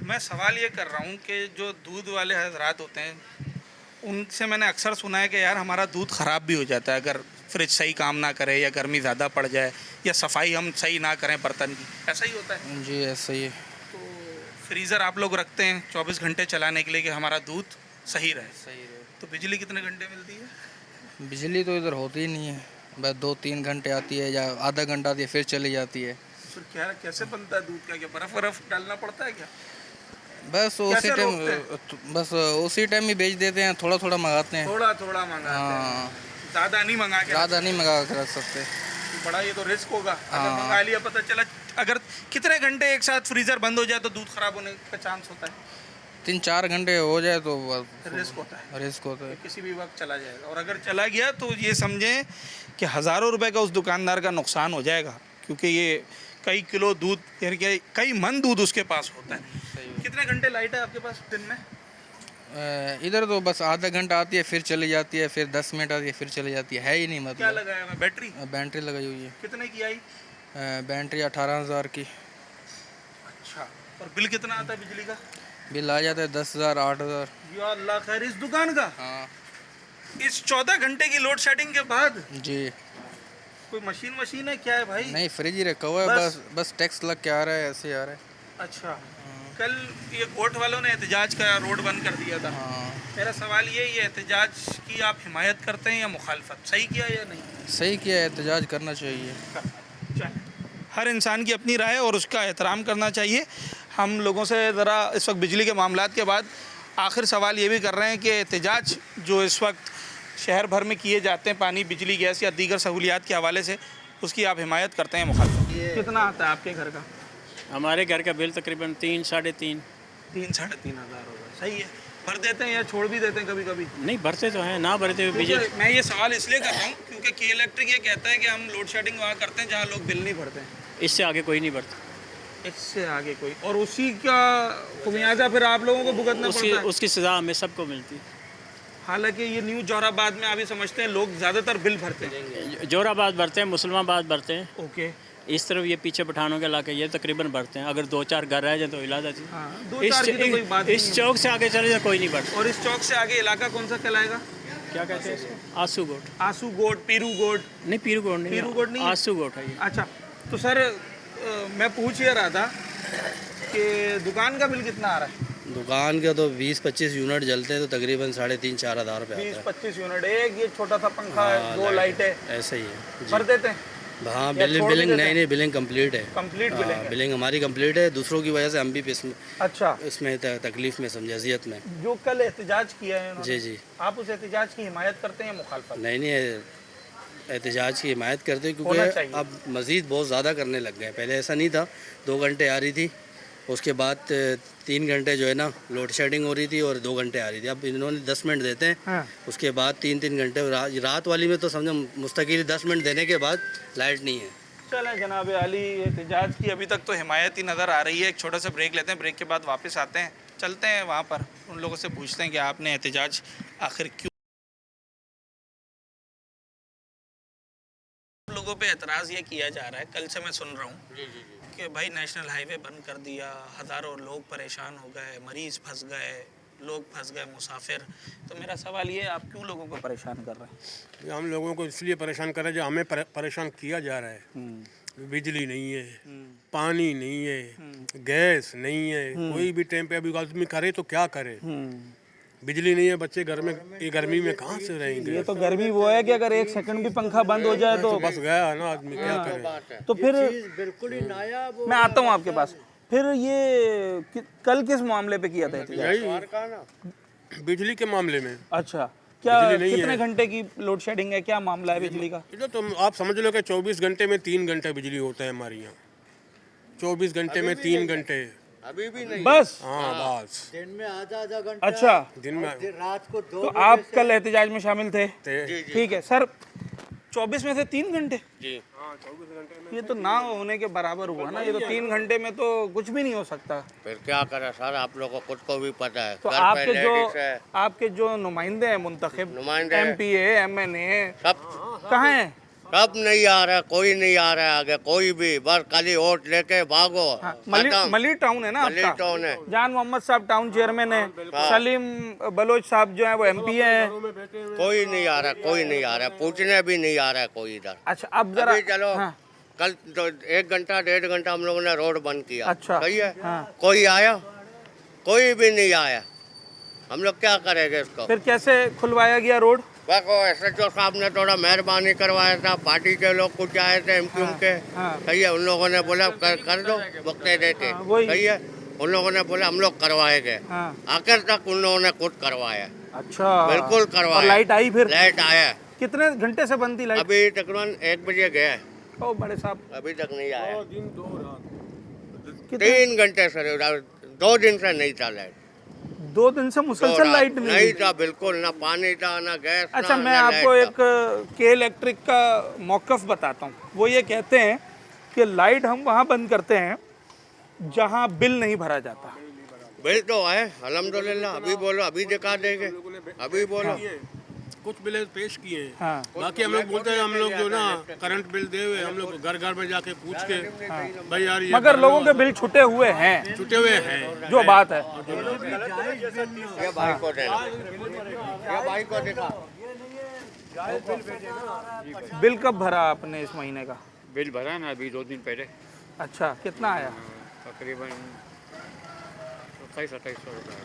[SPEAKER 1] मैं सवाल ये कर रहा हूँ कि जो दूध वाले हजरात होते हैं उनसे मैंने अक्सर सुना है कि यार हमारा दूध ख़राब भी हो जाता है अगर फ्रिज सही काम ना करे, या गर्मी ज़्यादा पड़ जाए, या सफाई हम सही ना करें बर्तन की, ऐसा ही होता है?
[SPEAKER 3] जी ऐसा ही है।
[SPEAKER 1] तो फ्रीज़र आप लोग रखते हैं 24 घंटे चलाने के लिए कि हमारा दूध सही रहे। तो बिजली कितने घंटे मिलती है?
[SPEAKER 3] बिजली तो इधर होती ही नहीं है, बस 2-3 घंटे आती है या आधा घंटा आती है फिर चली जाती है।
[SPEAKER 1] फिर क्या कैसे बनता है दूध का? क्या बर्फ़ वर्फ डालना पड़ता है क्या?
[SPEAKER 3] बस उसी टाइम ही बेच देते हैं, थोड़ा थोड़ा मंगाते हैं।
[SPEAKER 1] थोड़ा थोड़ा मंगाते हैं,
[SPEAKER 3] हाँ
[SPEAKER 1] ज़्यादा नहीं मंगा के?
[SPEAKER 3] ज़्यादा नहीं मंगा कर रख सकते।
[SPEAKER 1] बड़ा ये तो रिस्क होगा अगर मंगा लिया, पता चला अगर कितने घंटे एक साथ फ्रीज़र बंद हो जाए तो दूध ख़राब होने का चांस होता है?
[SPEAKER 3] 3-4 घंटे हो जाए तो
[SPEAKER 1] रिस्क होता है,
[SPEAKER 3] रिस्क होता है।
[SPEAKER 1] किसी भी वक्त चला जाएगा। और अगर चला गया तो ये समझें कि हज़ारों रुपए का उस दुकानदार का नुकसान हो जाएगा, क्योंकि ये कई किलो दूध यानी कि कई मन दूध उसके पास होता है। कितने घंटे लाइट है आपके पास दिन में?
[SPEAKER 3] इधर तो बस आधा घंटा आती है फिर चली जाती है, फिर 10 मिनट आती है फिर चली जाती है ही नहीं
[SPEAKER 1] क्या
[SPEAKER 3] मतलब।
[SPEAKER 1] लगाया हुआ है? बैटरी
[SPEAKER 3] बैटरी लगाई हुई है।
[SPEAKER 1] कितने की आई?
[SPEAKER 3] बैटरी 18,000 की।
[SPEAKER 1] अच्छा, और बिल कितना आता है बिजली का?
[SPEAKER 3] बिल आ जाता है 10,000 8,000।
[SPEAKER 1] या अल्लाह खैर, इस दुकान का
[SPEAKER 3] हाँ
[SPEAKER 1] इस 14 घंटे की लोड शेडिंग के बाद?
[SPEAKER 3] जी।
[SPEAKER 1] कोई मशीन है क्या है भाई?
[SPEAKER 3] नहीं फ्रिज ही रखा हुआ है,
[SPEAKER 1] बस-
[SPEAKER 3] बस टैक्स लग के आ रहा है, ऐसे आ रहा है।
[SPEAKER 1] अच्छा, कल ये कोर्ट वालों ने एहतजाज का रोड बंद कर दिया था।
[SPEAKER 3] हाँ
[SPEAKER 1] मेरा सवाल ये है, एहतजाज की आप हिमायत करते हैं या मुखालफत? सही किया या नहीं?
[SPEAKER 3] सही किया है, एहतजाज करना चाहिए।
[SPEAKER 1] हर इंसान की अपनी राय है और उसका एहतराम करना चाहिए। हम लोगों से ज़रा इस वक्त बिजली के मामलात के बाद आखिर सवाल ये भी कर रहे हैं कि एहतजाज जो इस वक्त शहर भर में किए जाते हैं पानी, बिजली, गैस या दीगर सहूलियात के हवाले से, उसकी आप हिमायत करते हैं मुखालफत? कितना आता है आपके घर का?
[SPEAKER 6] हमारे घर का बिल तकरीबन 3 साढ़े 3।
[SPEAKER 1] 3-3.5 हज़ार होगा। सही है। भर देते हैं या छोड़ भी देते हैं कभी कभी?
[SPEAKER 6] नहीं भरते तो हैं, ना भरते हुए बिजली।
[SPEAKER 1] मैं ये सवाल इसलिए कर रहा हूँ क्योंकि के इलेक्ट्रिक ये कहता है कि हम लोड शेडिंग वहाँ करते हैं जहाँ लोग बिल नहीं भरते हैं।
[SPEAKER 6] इससे आगे कोई नहीं भरता।
[SPEAKER 1] इससे आगे कोई, और उसी का खुमियाजा फिर आप लोगों को भुगतना पड़ता है।
[SPEAKER 6] उसकी सज़ा हमें सबको मिलती है।
[SPEAKER 1] हालांकि ये न्यू जोराबाद में अभी समझते हैं लोग ज़्यादातर बिल भरते हैं।
[SPEAKER 6] जोराबाद भरते हैं, मुसलमाबाद भरते हैं,
[SPEAKER 1] ओके।
[SPEAKER 6] इस तरफ ये पीछे पठानों के इलाके ये तकरीबन भरते हैं। अगर 2-4 घर रह जाए तो इलाज है।
[SPEAKER 1] हाँ, 2-4 की तो कोई बात
[SPEAKER 6] इस चौक से आगे चले जाए कोई नहीं भरता।
[SPEAKER 1] और इस चौक से आगे इलाका कौन सा कहलाएगा?
[SPEAKER 6] क्या कहते हैं इसको? आंसू गोट।
[SPEAKER 1] आंसू गोट, पीरू गोट?
[SPEAKER 6] नहीं पीरू गोट नहीं,
[SPEAKER 1] पीरू गोट नहीं है?
[SPEAKER 6] आंसू गोट है ये।
[SPEAKER 1] अच्छा, तो सर मैं पूछ ये रहा था कि दुकान का बिल कितना आ रहा है?
[SPEAKER 8] दुकान के तो 20-25 यूनिट जलते हैं तो तकरीबन 3,500-4 हज़ार रुपये आता है।
[SPEAKER 1] 20-25 यूनिट। एक ये छोटा सा पंखा है, 2 लाइटें,
[SPEAKER 8] ऐसा ही है
[SPEAKER 1] भर देते हैं?
[SPEAKER 8] हाँ,
[SPEAKER 1] या
[SPEAKER 8] बिलिंग
[SPEAKER 1] छोड़ भी
[SPEAKER 8] बिलिंग
[SPEAKER 1] देते
[SPEAKER 8] नहीं बिलिंग कंप्लीट है।
[SPEAKER 1] कंप्लीट बिलिंग है?
[SPEAKER 8] बिलिंग हमारी कंप्लीट है, दूसरों की वजह से हम भी इसमें
[SPEAKER 1] अच्छा,
[SPEAKER 8] तकलीफ में समझे, अजियत में।
[SPEAKER 1] जो कल एहतजाज किया है इन्होंने,
[SPEAKER 8] जी जी।
[SPEAKER 1] आप उस एहतजाज की हिमायत करते हैं या मुखालफत?
[SPEAKER 8] नहीं एहतजाज की हिमायत करते हैं
[SPEAKER 1] होना
[SPEAKER 8] क्योंकि
[SPEAKER 1] चाहिए।
[SPEAKER 8] अब मज़ीद बहुत ज़्यादा करने लग गए। पहले ऐसा नहीं था, 2 घंटे आ रही थी, उसके बाद 3 घंटे जो है ना लोड शेडिंग हो रही थी और 2 घंटे आ रही थी। अब इन्होंने 10 मिनट देते हैं,
[SPEAKER 1] हाँ।
[SPEAKER 8] उसके बाद 3-3 घंटे। रात वाली में तो समझो मुस्तकिल 10 मिनट देने के बाद लाइट नहीं है।
[SPEAKER 1] चलें जनाब अली, एहतजाज की अभी तक तो हिमायत ही नज़र आ रही है। एक छोटा सा ब्रेक लेते हैं, ब्रेक के बाद वापस आते हैं, चलते हैं वहाँ पर, उन लोगों से पूछते हैं कि आपने एहतजाज आखिर क्यों। लोगों पे एतराज़ ये किया जा रहा है, कल से मैं सुन रहा हूँ कि भाई नेशनल हाईवे बंद कर दिया, हज़ारों लोग परेशान हो गए, मरीज़ फंस गए, लोग फंस गए, मुसाफिर। तो मेरा सवाल ये है, आप क्यों लोगों को परेशान कर रहे हैं?
[SPEAKER 9] ये हम लोगों को इसलिए परेशान कर रहे हैं जो हमें परेशान किया जा रहा है। बिजली नहीं है, पानी नहीं है, गैस नहीं है, कोई भी टाइम पे अभी आदमी करे तो क्या करे। बिजली नहीं है, बच्चे घर में ये गर्मी में कहाँ से रहेंगे।
[SPEAKER 1] ये तो गर्मी वो है कि अगर 1 सेकंड भी पंखा बंद हो जाए तो
[SPEAKER 9] बस गया ना आदमी, क्या करे।
[SPEAKER 1] तो फिर बिल्कुल ही नायाब। मैं आता हूँ आपके पास। फिर ये कल किस मामले पे किया था एहतजाज?
[SPEAKER 9] यही बिजली के मामले में।
[SPEAKER 1] अच्छा, क्या
[SPEAKER 9] बिजली नहीं
[SPEAKER 1] कितने
[SPEAKER 9] है।
[SPEAKER 1] घंटे की लोड शेडिंग है, क्या मामला है बिजली का?
[SPEAKER 9] इधर तो आप समझ लो कि 24 घंटे में 3 घंटे बिजली होता है हमारे यहाँ। 24 घंटे में 3 घंटे
[SPEAKER 2] अभी भी नहीं।
[SPEAKER 1] बस?
[SPEAKER 9] हाँ बस।
[SPEAKER 2] दिन में आधा घंटा।
[SPEAKER 1] अच्छा,
[SPEAKER 9] दिन में
[SPEAKER 2] रात को 2
[SPEAKER 1] तो आप कल एहतजाज में शामिल थे?
[SPEAKER 9] थे।
[SPEAKER 1] ठीक है सर, 24 में से 3 घंटे?
[SPEAKER 9] जी।
[SPEAKER 1] ये तो ना होने के बराबर हुआ ना। ये तो 3 घंटे में तो कुछ भी नहीं हो सकता।
[SPEAKER 2] फिर क्या करे सर, आप लोगों को खुद को भी पता है।
[SPEAKER 1] तो
[SPEAKER 2] घर पे
[SPEAKER 1] आपके जो नुमाइंदे हैं मुंतखब,
[SPEAKER 2] नुमाइंदे
[SPEAKER 1] MPA MNA,
[SPEAKER 2] सब
[SPEAKER 1] कहाँ हैं?
[SPEAKER 2] सब नहीं आ रहा, कोई नहीं आ रहा है आगे, कोई भी। बस खाली वोट लेके भागो।
[SPEAKER 1] हाँ, मलिर टाउन है ना
[SPEAKER 2] मलिर
[SPEAKER 1] आपका?
[SPEAKER 2] टाउन है।
[SPEAKER 1] जान मोहम्मद साहब टाउन चेयरमैन है, सलीम बलोच साहब जो है वो MPA है।
[SPEAKER 2] कोई नहीं आ रहा, कोई नहीं आ रहा, पूछने भी नहीं आ रहा है कोई इधर।
[SPEAKER 1] अच्छा, अब जरा
[SPEAKER 2] अभी चलो,
[SPEAKER 1] हाँ,
[SPEAKER 2] कल तो 1 घंटा 1.5 घंटा हम लोगों ने रोड बंद किया।
[SPEAKER 1] अच्छा,
[SPEAKER 2] सही है।
[SPEAKER 1] हाँ।
[SPEAKER 2] कोई आया? कोई भी नहीं आया। हम लोग क्या करेंगे इसको?
[SPEAKER 1] फिर कैसे खुलवाया गया रोड?
[SPEAKER 2] देखो SHO साहब ने थोड़ा मेहरबानी करवाया था, पार्टी के लोग कुछ आए थे MQM के।
[SPEAKER 1] हाँ।
[SPEAKER 2] सही है, उन लोगों ने बोला कर दो, वक्त देते।
[SPEAKER 1] हाँ, वही।
[SPEAKER 2] सही है, उन लोगों ने बोला हम लोग करवाएंगे।
[SPEAKER 1] हाँ।
[SPEAKER 2] आखिर तक उन लोगों ने खुद करवाया।
[SPEAKER 1] अच्छा,
[SPEAKER 2] बिल्कुल करवाया।
[SPEAKER 1] और लाइट आई फिर?
[SPEAKER 2] लाइट आया।
[SPEAKER 1] कितने घंटे से बंद थी लाइट?
[SPEAKER 2] अभी तकरीबन 1 बजे गया,
[SPEAKER 1] ओ बड़े साहब,
[SPEAKER 2] अभी तक नहीं आया।
[SPEAKER 1] कितने?
[SPEAKER 2] 3 घंटे से, 2 दिन से नहीं था लाइट।
[SPEAKER 1] 2 दिन से मुसलसल लाइट
[SPEAKER 2] नहीं था, बिल्कुल ना पानी था ना गैस।
[SPEAKER 1] अच्छा, मैं आपको एक के इलेक्ट्रिक का मौक़िफ़ बताता हूँ। वो ये कहते हैं कि लाइट हम वहाँ बंद करते हैं जहाँ बिल नहीं भरा जाता।
[SPEAKER 2] बिल तो है अल्हम्दुलिल्लाह, अभी बोलो, अभी दिखा देंगे, अभी बोलो।
[SPEAKER 9] कुछ बिल पेश किए हैं।
[SPEAKER 1] हाँ।
[SPEAKER 9] बाकी हम लोग बोलते हैं, हम लोग जो ना करंट बिल दे हुए, हम लोग घर घर में जाके पूछ के भाई यार ये
[SPEAKER 1] मगर लोगों के बिल छुटे हुए हैं,
[SPEAKER 9] छुटे हुए हैं।
[SPEAKER 1] जो बात है।
[SPEAKER 2] ये भाई को देना, ये भाई को दिखा।
[SPEAKER 1] बिल कब भरा आपने इस महीने का?
[SPEAKER 4] बिल भरा ना अभी 2 दिन पहले,
[SPEAKER 1] अच्छा, कितना आया?
[SPEAKER 4] तकरीबन 2700-2800 रुपये,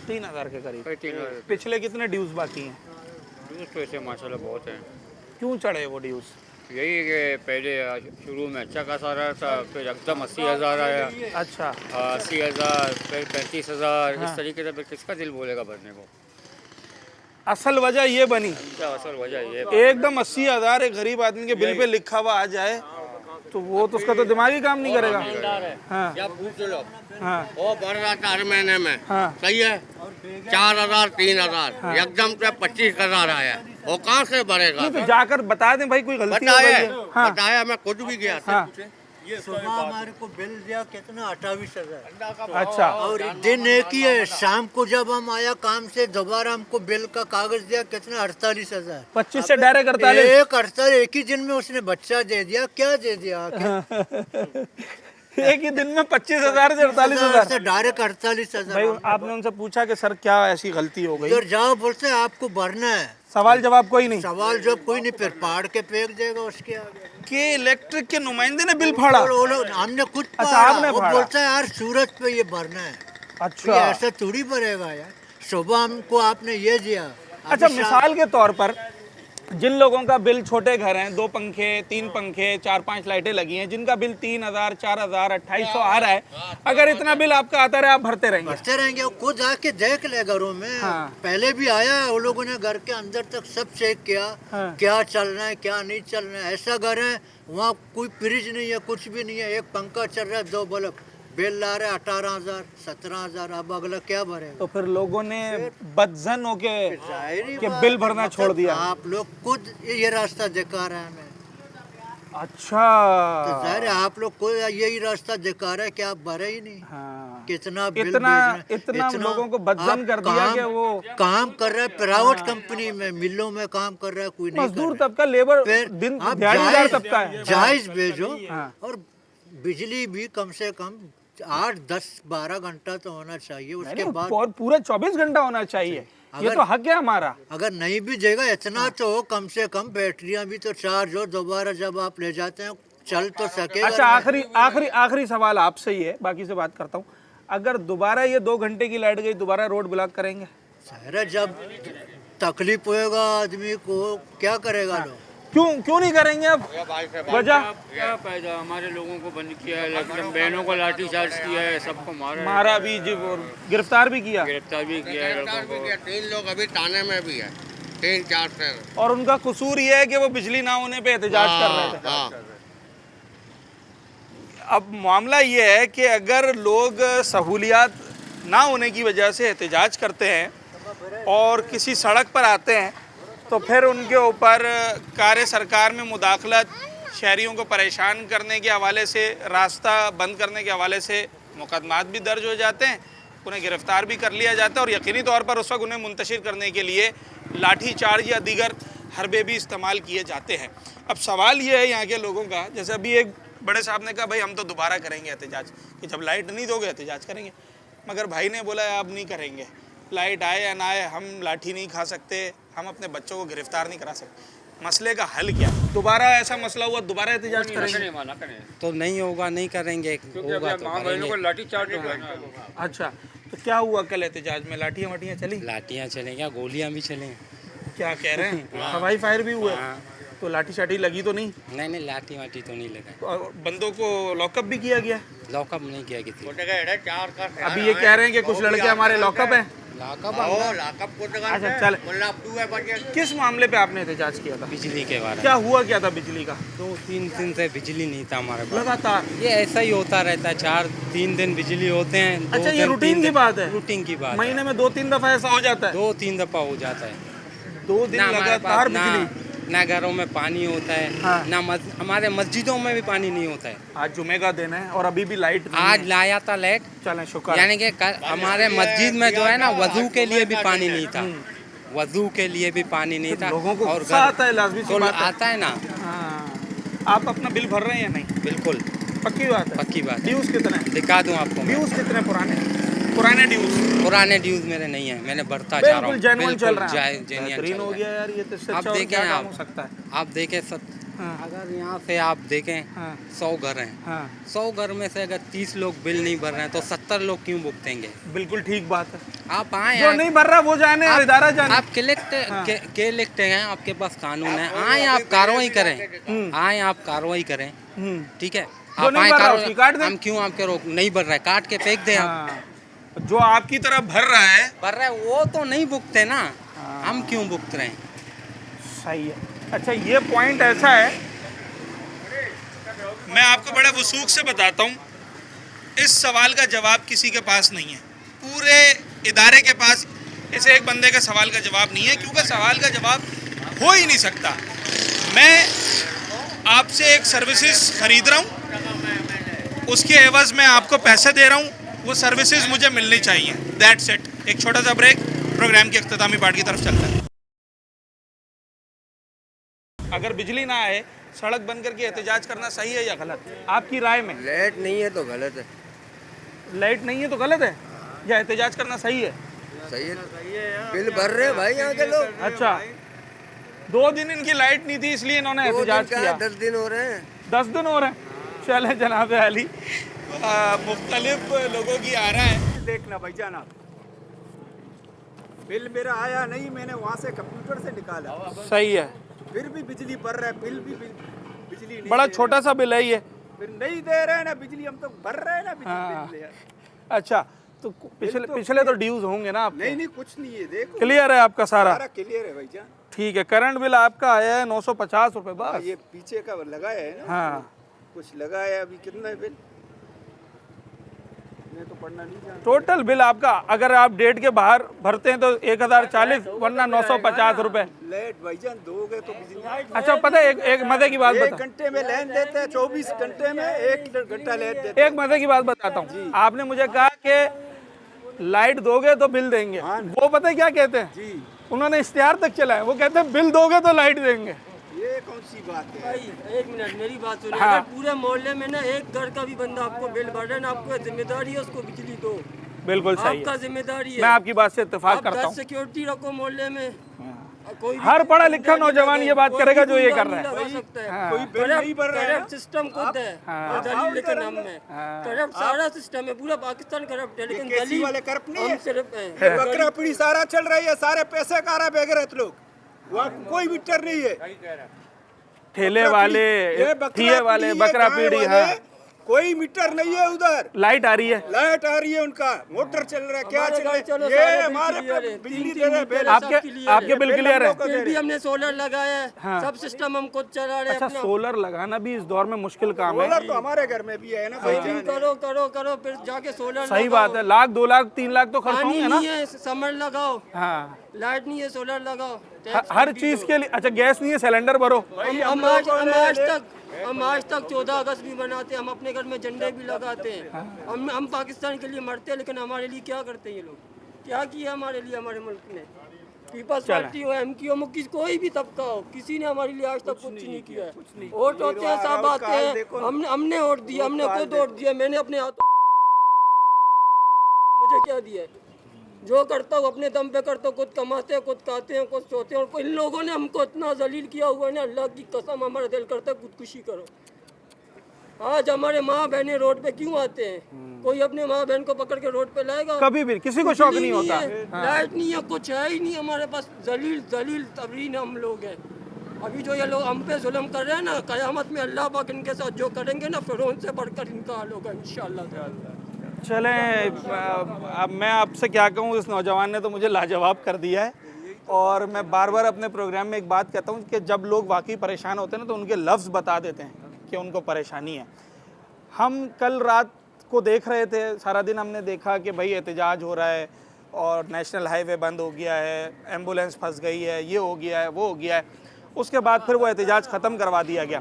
[SPEAKER 1] 3000 के करीब।
[SPEAKER 4] 3000।
[SPEAKER 1] पिछले कितने ड्यूज बाकी हैं?
[SPEAKER 4] ड्यूज़ तो ऐसे माशाल्लाह बहुत हैं।
[SPEAKER 1] क्यों चढ़े वो ड्यूज?
[SPEAKER 4] यही है कि पहले शुरू में अच्छा खासा रहा था, फिर एकदम 80,000 आया,
[SPEAKER 1] अच्छा,
[SPEAKER 4] 80,000, फिर 35,000, इस तरीके से फिर किसका दिल बोलेगा भरने को।
[SPEAKER 1] असल वजह ये बनी,
[SPEAKER 4] क्या असल वजह ये
[SPEAKER 1] एकदम 80,000 एक गरीब आदमी के बिल पे लिखा हुआ आ जाए तो वो तो उसका तो दिमाग ही काम नहीं करेगा। हाँ,
[SPEAKER 2] क्या पूछ लो,
[SPEAKER 1] हाँ,
[SPEAKER 2] वो बढ़ रहा था हर महीने में,
[SPEAKER 1] हाँ।
[SPEAKER 2] सही है, 4,000 3,000, एकदम से 25,000 आया, वो कहाँ से बढ़ेगा?
[SPEAKER 1] नहीं तो जाकर बता दें भाई, कोई गलती हो गई
[SPEAKER 2] बताया,
[SPEAKER 1] है। हाँ,
[SPEAKER 2] बताया, मैं खुद भी गया था।
[SPEAKER 1] हाँ,
[SPEAKER 10] सुबह हमारे को बिल दिया कितना 28,000,
[SPEAKER 1] अच्छा,
[SPEAKER 10] और दिन एक ही है। शाम को जब हम आया काम से दोबारा हमको बिल का कागज दिया कितना 48,000।
[SPEAKER 1] 25 से डायरेक्ट 48।
[SPEAKER 10] एक 48 एक ही दिन में उसने बच्चा दे दिया, क्या दे दिया आके?
[SPEAKER 1] एक ही दिन में 25,000 से 48,000
[SPEAKER 10] से डायरेक्ट 48,000।
[SPEAKER 1] भाई आपने उनसे पूछा कि सर क्या ऐसी गलती हो गई?
[SPEAKER 10] इधर जाओ, बोलते हैं आपको भरना है।
[SPEAKER 1] सवाल जवाब कोई नहीं
[SPEAKER 10] सवाल जब कोई नहीं, फिर पाड़ के फेंक देगा उसके आगे।
[SPEAKER 1] कि इलेक्ट्रिक के नुमाइंदे ने बिल फाड़ा।
[SPEAKER 10] और वो लोग हमने खुद
[SPEAKER 1] अच्छा,
[SPEAKER 10] फाड़ा।
[SPEAKER 1] आपने
[SPEAKER 10] वो
[SPEAKER 1] फाड़ा।
[SPEAKER 10] बोलता है यार सूरज पे ये भरना है।
[SPEAKER 1] अच्छा,
[SPEAKER 10] ये ऐसा थोड़ी भरेगा यार, सुबह हमको आपने ये दिया।
[SPEAKER 1] अच्छा,
[SPEAKER 10] अभी शाम-
[SPEAKER 1] मिसाल के तौर पर जिन लोगों का बिल, छोटे घर हैं, 2 पंखे 3 पंखे 4-5 लाइटें लगी हैं, जिनका बिल 3,000 4,000 2800 आ रहा है, अगर इतना बिल आपका आता रहे आप भरते रहेंगे?
[SPEAKER 10] भरते रहेंगे। वो खुद आके देख ले घरों में।
[SPEAKER 1] हाँ।
[SPEAKER 10] पहले भी आया है, वो लोगों ने घर के अंदर तक सब चेक किया।
[SPEAKER 1] हाँ।
[SPEAKER 10] क्या चल रहा है क्या नहीं चल रहा है। ऐसा घर है वहाँ कोई फ्रिज नहीं है, कुछ भी नहीं है, एक पंखा चल रहा है, 2 बल्ब, बिल ला रहे 18,000 17,000। अब अगला क्या भरेगा?
[SPEAKER 1] तो फिर लोगों ने बदजन होके
[SPEAKER 10] जाहिर ही
[SPEAKER 1] कि
[SPEAKER 10] बात
[SPEAKER 1] बिल
[SPEAKER 10] है,
[SPEAKER 1] भरना
[SPEAKER 10] मतलब
[SPEAKER 1] छोड़ दिया।
[SPEAKER 10] आप लोग खुद ये रास्ता दिखा रहे हैं हमें।
[SPEAKER 1] अच्छा,
[SPEAKER 10] तो जाहिर है आप लोग को यही रास्ता दिखा रहे हैं कि आप भरे ही नहीं।
[SPEAKER 1] हाँ,
[SPEAKER 10] कितना बिल
[SPEAKER 1] इतना लोगों को बदजन कर दिया कि वो
[SPEAKER 10] काम कर रहा है प्राइवेट कंपनी में, मिलों में काम कर रहा है, कोई नहीं
[SPEAKER 1] मजदूर
[SPEAKER 10] कर रहा है।
[SPEAKER 1] तबका, लेबर
[SPEAKER 10] फिर
[SPEAKER 1] दिन
[SPEAKER 10] आप
[SPEAKER 1] दिहाड़ीदार तबका है।
[SPEAKER 10] जायज भेजो।
[SPEAKER 1] हाँ।
[SPEAKER 10] और बिजली भी कम से कम 8 10 12 घंटा तो होना चाहिए। उसके बाद
[SPEAKER 1] और पूरा 24 घंटा होना चाहिए, ये तो हक है हमारा।
[SPEAKER 10] अगर नहीं भी देगा इतना तो हो, कम से कम बैटरियां भी तो चार्ज हो, दोबारा जब आप ले जाते हैं चल तो सकेगा।
[SPEAKER 1] अच्छा, आखिरी सवाल आपसे ही है, बाकी से बात करता हूँ। अगर दोबारा ये 2 घंटे की लाइट गई, दोबारा रोड ब्लॉक करेंगे?
[SPEAKER 10] सारा जब तकलीफ होएगा आदमी को, क्या करेगा लोग?
[SPEAKER 1] क्यों नहीं करेंगे? अब वजह
[SPEAKER 4] क्या फायदा, हमारे लोगों को बंद किया है, लेकिन बहनों को लाठी चार्ज किया है, सबको
[SPEAKER 1] मारा भी जी, और गिरफ्तार भी किया।
[SPEAKER 4] गिरफ्तार भी किया है लोगों को।
[SPEAKER 2] 3 लोग अभी थाने में भी है, 3-4 से।
[SPEAKER 1] और उनका कसूर ये है कि वो बिजली ना होने पे एहतजाज कर रहे थे।
[SPEAKER 2] हाँ।
[SPEAKER 1] अब मामला ये है कि अगर लोग सहूलियात ना होने की वजह से एहतजाज करते हैं और किसी सड़क पर आते हैं, तो फिर उनके ऊपर कार्य सरकार में मुदाखलत, शहरियों को परेशान करने के हवाले से, रास्ता बंद करने के हवाले से मुकदमात भी दर्ज हो जाते हैं, उन्हें गिरफ्तार भी कर लिया जाता है, और यकीनी तौर पर उस वक्त उन्हें मुंतशिर करने के लिए लाठी चार्ज या दीगर हरबे भी इस्तेमाल किए जाते हैं। अब सवाल ये है यहाँ के लोगों का, जैसे अभी एक बड़े साहब ने कहा भाई हम तो दोबारा करेंगे एहतजाज, कि जब लाइट नहीं दोगे एहतजाज करेंगे, मगर भाई ने बोला अब नहीं करेंगे, लाइट आए या ना आए हम लाठी नहीं खा सकते, हम अपने बच्चों को गिरफ्तार नहीं करा सकते। मसले का हल क्या? दोबारा ऐसा मसला हुआ, दोबारा एहतजाज करेंगे?
[SPEAKER 4] माना करें
[SPEAKER 8] तो नहीं होगा, नहीं करेंगे, होगा तो
[SPEAKER 4] बहनों को लाठी चार्ज।
[SPEAKER 1] अच्छा, तो क्या हुआ कल एहतजाज में? लाठियाँ वाठियाँ चली?
[SPEAKER 8] लाठियाँ चलेंगे, गोलियाँ भी चलेंगे।
[SPEAKER 1] क्या कह रहे हैं? हवाई फायर भी हुआ? तो लाठी शाठी लगी तो नहीं?
[SPEAKER 8] नहीं, लाठी वाठी तो नहीं लगा।
[SPEAKER 1] और बंदों को लॉकअप भी किया गया?
[SPEAKER 8] लॉकअप नहीं किया किसी।
[SPEAKER 1] अभी ये कह रहे हैं कि कुछ लड़के हमारे लॉकअप हैं। अच्छा, चल, किस मामले पे आपने एहतजाज किया था?
[SPEAKER 8] बिजली के बारे में।
[SPEAKER 1] क्या हुआ क्या था बिजली का?
[SPEAKER 8] 2-3 दिन से बिजली नहीं था हमारे पास।
[SPEAKER 1] लगातार
[SPEAKER 8] ये ऐसा ही होता रहता है, 4-3 दिन बिजली होते हैं।
[SPEAKER 1] अच्छा, ये रूटीन की बात है?
[SPEAKER 8] रूटीन की बात।
[SPEAKER 1] महीने में 2-3 दफा ऐसा हो जाता है?
[SPEAKER 8] 2-3 दफा हो जाता है।
[SPEAKER 1] 2 दिन
[SPEAKER 8] ना हमारे
[SPEAKER 1] लगातार
[SPEAKER 8] पास ना
[SPEAKER 1] बिजली?
[SPEAKER 7] ना घरों में पानी होता है,
[SPEAKER 1] हाँ।
[SPEAKER 7] ना हमारे मस्जिदों में भी पानी नहीं होता है।
[SPEAKER 1] आज जुमे का दिन है और अभी भी लाइट नहीं
[SPEAKER 7] आज
[SPEAKER 1] है।
[SPEAKER 7] लाया था लाइट,
[SPEAKER 1] चलें शुक्र है।
[SPEAKER 7] यानी कि हमारे मस्जिद में जो है ना वजू के लिए भी पानी नहीं था, वजू के लिए भी पानी नहीं था।
[SPEAKER 1] लोगों को
[SPEAKER 7] और
[SPEAKER 1] गुस्सा आता है, लाजमी सी
[SPEAKER 7] तो
[SPEAKER 1] बात है।
[SPEAKER 7] आता है ना,
[SPEAKER 1] हाँ। आप अपना बिल भर रहे हैं या नहीं?
[SPEAKER 7] बिल्कुल
[SPEAKER 1] पक्की बात है।
[SPEAKER 7] पक्की बात है।
[SPEAKER 1] ड्यूज कितने हैं?
[SPEAKER 7] दिखा दूं आपको मैं।
[SPEAKER 1] ड्यूज कितने पुराने ड्यूज?
[SPEAKER 7] पुराने ड्यूज मेरे नहीं है, मैंने बढ़ता जा रहा
[SPEAKER 1] बिल्कुल
[SPEAKER 7] हूँ।
[SPEAKER 1] जेन्युइन चल रहा है।
[SPEAKER 7] जेन्युइन
[SPEAKER 1] बेहतरीन हो गया यार, ये तो इससे
[SPEAKER 7] आप
[SPEAKER 1] अच्छा और
[SPEAKER 7] देखें,
[SPEAKER 1] क्या काम हो
[SPEAKER 7] आप
[SPEAKER 1] सकता है?
[SPEAKER 7] आप देखें
[SPEAKER 1] हाँ।
[SPEAKER 7] अगर यहाँ से आप देखें
[SPEAKER 1] हाँ
[SPEAKER 7] 100 घर हैं,
[SPEAKER 1] हाँ
[SPEAKER 7] 100 घर में से अगर 30 लोग बिल नहीं भर रहे हैं तो 70 लोग क्यों भुगतेंगे?
[SPEAKER 1] बिल्कुल ठीक बात है।
[SPEAKER 7] आप आए,
[SPEAKER 1] जो नहीं भर रहा वो जाने और इदारा जाने।
[SPEAKER 7] आप के लिखते हैं, आपके पास कानून है, आए आप कार्रवाई करें, आए आप कार्रवाई करें, ठीक है?
[SPEAKER 1] जो
[SPEAKER 7] आप
[SPEAKER 1] नहीं
[SPEAKER 7] आए
[SPEAKER 1] भर रहा उसकी
[SPEAKER 7] कार्रवाई,
[SPEAKER 1] काट दें।
[SPEAKER 7] हम क्यों आपके रोक नहीं भर रहा है, काट के फेंक दें आप।
[SPEAKER 1] हाँ, जो आपकी तरह भर रहा है
[SPEAKER 7] भर रहा है वो तो नहीं भुगते ना, हम क्यों भुगत रहे हैं?
[SPEAKER 1] सही है। अच्छा ये पॉइंट ऐसा है, मैं आपको बड़े वसूख से बताता हूँ, इस सवाल का जवाब किसी के पास नहीं है, पूरे इदारे के पास इस एक बंदे के सवाल का जवाब नहीं है, क्योंकि सवाल का जवाब हो ही नहीं सकता। मैं आपसे एक सर्विसेज खरीद रहा हूँ, उसके एवज में आपको पैसे दे रहा हूँ, वो सर्विसेज मुझे मिलनी चाहिए, दैट्स इट। एक छोटा सा ब्रेक, प्रोग्राम की अख्तामी पार्ट की तरफ चलता है। अगर बिजली ना आए, सड़क बंद करके एहतजाज करना सही है या गलत? आपकी राय में।
[SPEAKER 10] लाइट नहीं है तो गलत है।
[SPEAKER 1] लाइट नहीं है तो गलत है या एहतजाज करना सही है?
[SPEAKER 10] सही है, बिल भर रहे हैं भाई यहाँ के लोग।
[SPEAKER 1] अच्छा 2 दिन इनकी लाइट नहीं थी इसलिए इन्होंने एहतजाज किया।
[SPEAKER 10] 10 दिन हो रहे हैं।
[SPEAKER 1] 10 दिन हो रहे हैं। चले जनाब अली, मुख्तलिफ लोगों की आ रहा है।
[SPEAKER 2] देखना भाई जाना, बिल मेरा आया नहीं, मैंने वहाँ से कंप्यूटर से निकाला,
[SPEAKER 1] सही है,
[SPEAKER 2] फिर भी बिजली भर रहा है, बिजली नहीं
[SPEAKER 1] बड़ा
[SPEAKER 2] दे
[SPEAKER 1] छोटा सा बिल है ये।
[SPEAKER 2] फिर नहीं दे रहे हैं ना बिजली, हम तो भर रहे हैं ना
[SPEAKER 1] हाँ।
[SPEAKER 2] बिजली।
[SPEAKER 1] अच्छा तो पिछले तो ड्यूज होंगे ना आपके?
[SPEAKER 2] नहीं कुछ नहीं है, देखो
[SPEAKER 1] क्लियर है आपका सारा?
[SPEAKER 2] क्लियर है भाई जान।
[SPEAKER 1] ठीक है, करंट बिल आपका आया है 950 रुपये बस।
[SPEAKER 2] ये पीछे का लगाया है ना,
[SPEAKER 1] हाँ
[SPEAKER 2] कुछ लगाया, अभी कितना है बिल मैं तो पढ़ना नहीं जानता।
[SPEAKER 1] टोटल बिल आपका अगर आप डेट के बाहर भरते हैं तो 1040, वरना 950 रुपये।
[SPEAKER 2] लाइट भाईजान दोगे तो बिजली।
[SPEAKER 1] अच्छा पता है एक मजे की बात
[SPEAKER 2] 1
[SPEAKER 1] बता,
[SPEAKER 2] घंटे में लाइन देते हैं, 24 घंटे में 1 घंटा लाइट देते
[SPEAKER 1] एक मजे की बात बताता हूँ। आपने मुझे कहा कि लाइट दोगे तो बिल देंगे, वो पता है क्या कहते हैं?
[SPEAKER 2] जी
[SPEAKER 1] उन्होंने इश्तिहार तक चलाया, वो कहते हैं बिल दोगे तो लाइट देंगे।
[SPEAKER 2] ये कौन सी बात है
[SPEAKER 11] भाई? 1 मिनट मेरी बात सुनिए।
[SPEAKER 1] हाँ।
[SPEAKER 11] अगर पूरे मोहल्ले में ना एक घर का भी बंदा आपको बिल भर रहा है ना, आपको जिम्मेदारी है उसको बिजली दो,
[SPEAKER 1] बिल्कुल सही
[SPEAKER 11] आपका
[SPEAKER 1] है,
[SPEAKER 11] जिम्मेदारी है।
[SPEAKER 1] मैं आपकी बात से इत्तेफाक
[SPEAKER 11] आप
[SPEAKER 1] करता
[SPEAKER 11] 10
[SPEAKER 1] हूँ।
[SPEAKER 11] सिक्योरिटी रखो मोहल्ले में, कोई भी
[SPEAKER 1] हर पढ़ा लिखा नौजवान ये बात
[SPEAKER 11] कोई
[SPEAKER 1] करेगा
[SPEAKER 11] भी
[SPEAKER 1] जो ये
[SPEAKER 11] गुंडा
[SPEAKER 1] कर रहा
[SPEAKER 11] नहीं
[SPEAKER 1] है।
[SPEAKER 11] लगा सकता है।
[SPEAKER 1] हाँ।
[SPEAKER 2] कोई बिल नहीं भर रहा है
[SPEAKER 11] करप्ट सिस्टम खुद है और दलील के नाम में करप्ट सारा सिस्टम है, पूरा पाकिस्तान करप्ट है, लेकिन
[SPEAKER 2] केसी
[SPEAKER 11] दलील
[SPEAKER 2] वाले करप्ट नहीं
[SPEAKER 11] हम
[SPEAKER 2] है।
[SPEAKER 11] सिर्फ
[SPEAKER 2] ये बकरा पीढ़ी सारा चल रही है, सारे पैसे का रहा बेगरत लोग, वहाँ कोई मीटर नहीं है।
[SPEAKER 1] ठेले वाले, ठिये वाले, बकरा पीढ़ी, हाँ
[SPEAKER 2] कोई मीटर नहीं है उधर।
[SPEAKER 1] लाइट आ रही है,
[SPEAKER 2] लाइट आ रही है, उनका मोटर चल रहा है, क्या
[SPEAKER 11] हमारे
[SPEAKER 2] चल
[SPEAKER 11] घर चलो,
[SPEAKER 2] रहा है? ये
[SPEAKER 11] सारे
[SPEAKER 2] हमारे
[SPEAKER 11] बिल
[SPEAKER 2] पे
[SPEAKER 11] क्लियर है,
[SPEAKER 2] बिजली
[SPEAKER 11] 3-3
[SPEAKER 2] दे रहे हैं,
[SPEAKER 11] मीटर
[SPEAKER 2] बिल
[SPEAKER 11] है,
[SPEAKER 1] आपके
[SPEAKER 11] सब क्लियर है।
[SPEAKER 1] आपके बिल क्लियर है?
[SPEAKER 11] फिर भी हमने सोलर लगाया है,
[SPEAKER 1] हाँ।
[SPEAKER 11] सब सिस्टम हम खुद चला रहे हैं
[SPEAKER 1] अच्छा
[SPEAKER 11] अपना।
[SPEAKER 1] सोलर लगाना भी इस दौर में मुश्किल काम है।
[SPEAKER 2] सोलर तो हमारे घर में भी है ना भाई
[SPEAKER 11] बिल्डिंग करो करो करो, फिर जाके सोलर
[SPEAKER 1] सही
[SPEAKER 11] लगाओ।
[SPEAKER 1] बात है, 1 लाख 2 लाख 3 लाख तो खर्च
[SPEAKER 11] पानी
[SPEAKER 1] होंगे ना।
[SPEAKER 11] नहीं है, समर लगाओ,
[SPEAKER 1] हाँ
[SPEAKER 11] लाइट नहीं है, सोलर लगाओ,
[SPEAKER 1] हर चीज के लिए। अच्छा गैस नहीं है, सिलेंडर भरो।
[SPEAKER 11] हम आज तक 14 अगस्त भी मनाते हैं, हम अपने घर में झंडे भी लगाते हैं, हम पाकिस्तान के लिए मरते हैं, लेकिन हमारे लिए क्या करते हैं ये लोग? क्या किया हमारे लिए हमारे मुल्क ने? पीपल्स पार्टी हो, MQ हो, कोई भी तबका हो, किसी ने हमारे लिए आज तक कुछ नहीं किया है। वोट होते हैं, सब आते हैं, हमने वोट दिया, हमने खुद वोट दिया, मैंने अपने हाथों, मुझे क्या दिया है? जो करता हूँ अपने दम पे करता हूँ, खुद कमाते हैं, खुद खाते हैं, खुद सोते हैं। और इन लोगों ने हमको इतना जलील किया हुआ है ना, अल्लाह की कसम हमारा दिल करता है खुदकुशी करो। आज हमारे माँ बहने रोड पे क्यों आते हैं? कोई अपने माँ बहन को पकड़ के रोड पे लाएगा?
[SPEAKER 1] कभी भी किसी को शौक नहीं होता।
[SPEAKER 11] लाइट नहीं है, कुछ है ही नहीं हमारे पास, जलील जलील तबरीन हम लोग हैं। अभी जो ये लोग हम पे जुल्म कर रहे हैं ना, कयामत में अल्लाह पाक इनके साथ जो करेंगे ना, फिर उनसे बढ़कर इनका हाल होगा इंशाअल्लाह।
[SPEAKER 1] चलें, अब मैं आपसे क्या कहूँ, इस नौजवान ने तो मुझे लाजवाब कर दिया है। और मैं बार बार अपने प्रोग्राम में एक बात कहता हूँ कि जब लोग वाकई परेशान होते हैं ना, तो उनके लफ्ज़ बता देते हैं कि उनको परेशानी है। हम कल रात को देख रहे थे, सारा दिन हमने देखा कि भाई एहतजाज हो रहा है और नेशनल हाईवे बंद हो गया है, एम्बुलेंस फंस गई है, ये हो गया है, वो हो गया है। उसके बाद फिर वो एहतजाज ख़त्म करवा दिया गया।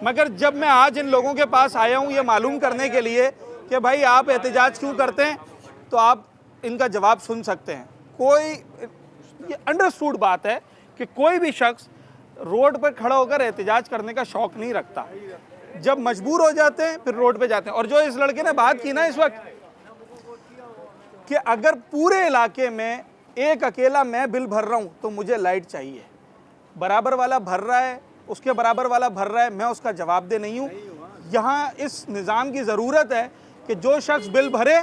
[SPEAKER 1] मगर जब मैं आज इन लोगों के पास आया हूँ ये मालूम करने के लिए कि भाई आप एहतजाज क्यों करते हैं, तो आप इनका जवाब सुन सकते हैं। कोई ये अंडरस्टूड बात है कि कोई भी शख्स रोड पर खड़ा होकर एहतजाज करने का शौक़ नहीं रखता, जब मजबूर हो जाते हैं फिर रोड पे जाते हैं। और जो इस लड़के ने बात की ना इस वक्त कि अगर पूरे इलाके में एक अकेला मैं बिल भर रहा हूँ तो मुझे लाइट चाहिए, बराबर वाला भर रहा है, उसके बराबर वाला भर रहा है, मैं उसका जवाबदेह नहीं हूँ। यहाँ इस निज़ाम की ज़रूरत है कि जो शख्स बिल भरे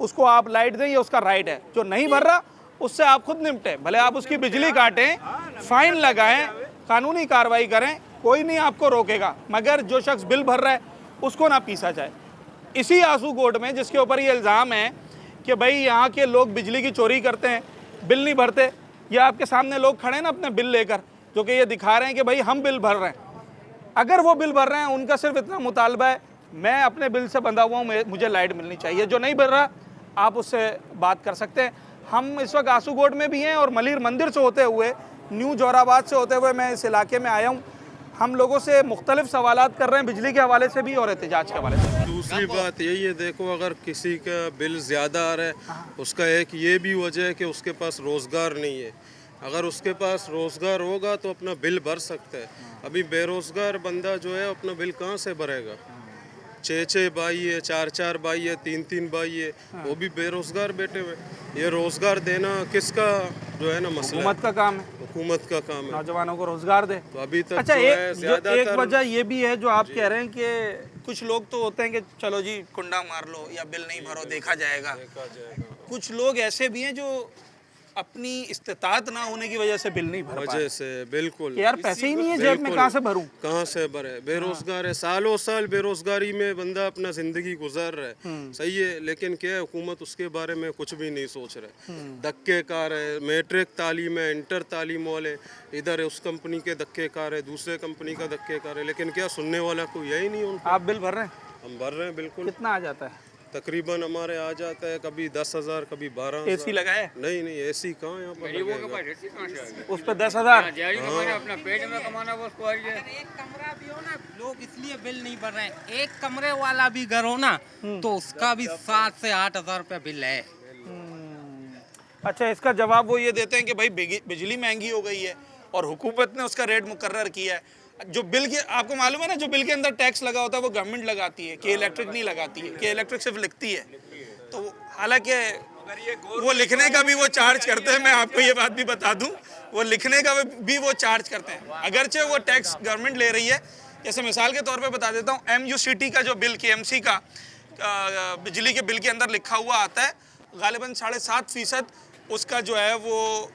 [SPEAKER 1] उसको आप लाइट दें, ये उसका राइट है। जो नहीं भर रहा उससे आप खुद निपटें, भले आप उसकी बिजली काटें, फ़ाइन लगाएं, कानूनी कार्रवाई करें, कोई नहीं आपको रोकेगा, मगर जो शख्स बिल भर रहा है उसको ना पीसा जाए। इसी आंसू कोर्ट में जिसके ऊपर ये इल्ज़ाम है कि भाई यहाँ के लोग बिजली की चोरी करते हैं, बिल नहीं भरते, ये आपके सामने लोग खड़े हैं ना अपने बिल लेकर, जो कि ये दिखा रहे हैं कि भाई हम बिल भर रहे हैं। अगर वो बिल भर रहे हैं, उनका सिर्फ इतना मुतालबा है मैं अपने बिल से बंधा हुआ हूँ, मुझे लाइट मिलनी चाहिए। जो नहीं भर रहा आप उससे बात कर सकते हैं। हम इस वक्त आंसू कोर्ट में भी हैं और मलिर मंदिर से होते हुए, न्यू जोराबाद से होते हुए मैं इस इलाके में आया हूँ। हम लोगों से मुख्तलिफ सवालात कर रहे हैं, बिजली के हवाले से भी और एहतजाज के हवाले से।
[SPEAKER 12] दूसरी बात यही है, देखो अगर किसी का बिल ज़्यादा आ रहा है, उसका एक ये भी वजह है कि उसके पास रोज़गार नहीं है। अगर उसके पास रोज़गार होगा तो अपना बिल भर सकता है। अभी बेरोज़गार बंदा जो है अपना बिल कहाँ से भरेगा? 6 भाई है, 4 भाई है, 3 भाई है, वो भी बेरोज़गार बैठे हुए। ये रोज़गार देना किसका जो है ना मसला,
[SPEAKER 1] हुकूमत का काम है,
[SPEAKER 12] हुकूमत का काम है,
[SPEAKER 1] नौजवानों को रोज़गार दे।
[SPEAKER 12] तो अभी तक
[SPEAKER 1] अच्छा,
[SPEAKER 12] जो है
[SPEAKER 1] एक वजह ये भी है जो आप कह रहे हैं कि कुछ लोग तो होते हैं कि चलो जी कुंडा मार लो या बिल नहीं भरो, देखा जाएगा। कुछ लोग ऐसे भी हैं जो अपनी इस्तिताअत ना होने की वजह से बिल नहीं भर पाते,
[SPEAKER 12] वजह से बिल्कुल
[SPEAKER 1] यार पैसे ही नहीं है जेब में, कहाँ से भरूं?
[SPEAKER 12] कहाँ से भरे? बेरोजगार है, सालों साल बेरोजगारी में बंदा अपना जिंदगी गुजार रहा है, सही है, लेकिन क्या है, हुकूमत उसके बारे में कुछ भी नहीं सोच रहे। धक्केकार है, मैट्रिक तालीम है, इंटर तालीम वाले, इधर उस कंपनी के धक्केकार है, दूसरे कंपनी का धक्केकार है, लेकिन क्या सुनने वाला कोई यही नहीं उनको।
[SPEAKER 1] आप बिल भर रहे हैं?
[SPEAKER 12] हम भर रहे हैं बिल्कुल।
[SPEAKER 1] कितना आ जाता है?
[SPEAKER 12] तकरीबन हमारे आ जाता है कभी 10,000, कभी 12,000।
[SPEAKER 1] एसी लगा है?
[SPEAKER 12] नहीं नहीं, एसी कहाँ यहाँ पर लगेगा?
[SPEAKER 1] उस पर 10,000
[SPEAKER 7] अपना पेट में कमाना वो उसको एक कमरा भी हो ना, लोग इसलिए बिल नहीं भर रहे हैं। एक कमरे वाला भी घर हो ना तो उसका भी 7 से 8,000 रुपया बिल है।
[SPEAKER 1] अच्छा, इसका जवाब वो ये देते हैं कि भाई बिजली महंगी हो गई है और हुकूमत ने उसका रेट मुकर्रर किया है। जो बिल के, आपको मालूम है ना, जो बिल के अंदर टैक्स लगा होता है वो गवर्नमेंट लगाती है, के इलेक्ट्रिक नहीं लगाती है, के इलेक्ट्रिक सिर्फ लिखती है। तो हालांकि वो लिखने का भी वो चार्ज करते हैं, मैं आपको ये बात भी बता दूं, वो लिखने का भी वो चार्ज करते हैं, अगरचे वो टैक्स गवर्नमेंट ले रही है। जैसे मिसाल के तौर पे बता देता हूँ, MUCT का जो बिल, KMC का बिजली के बिल के अंदर लिखा हुआ आता है, गालिबन 7.5% उसका जो है वो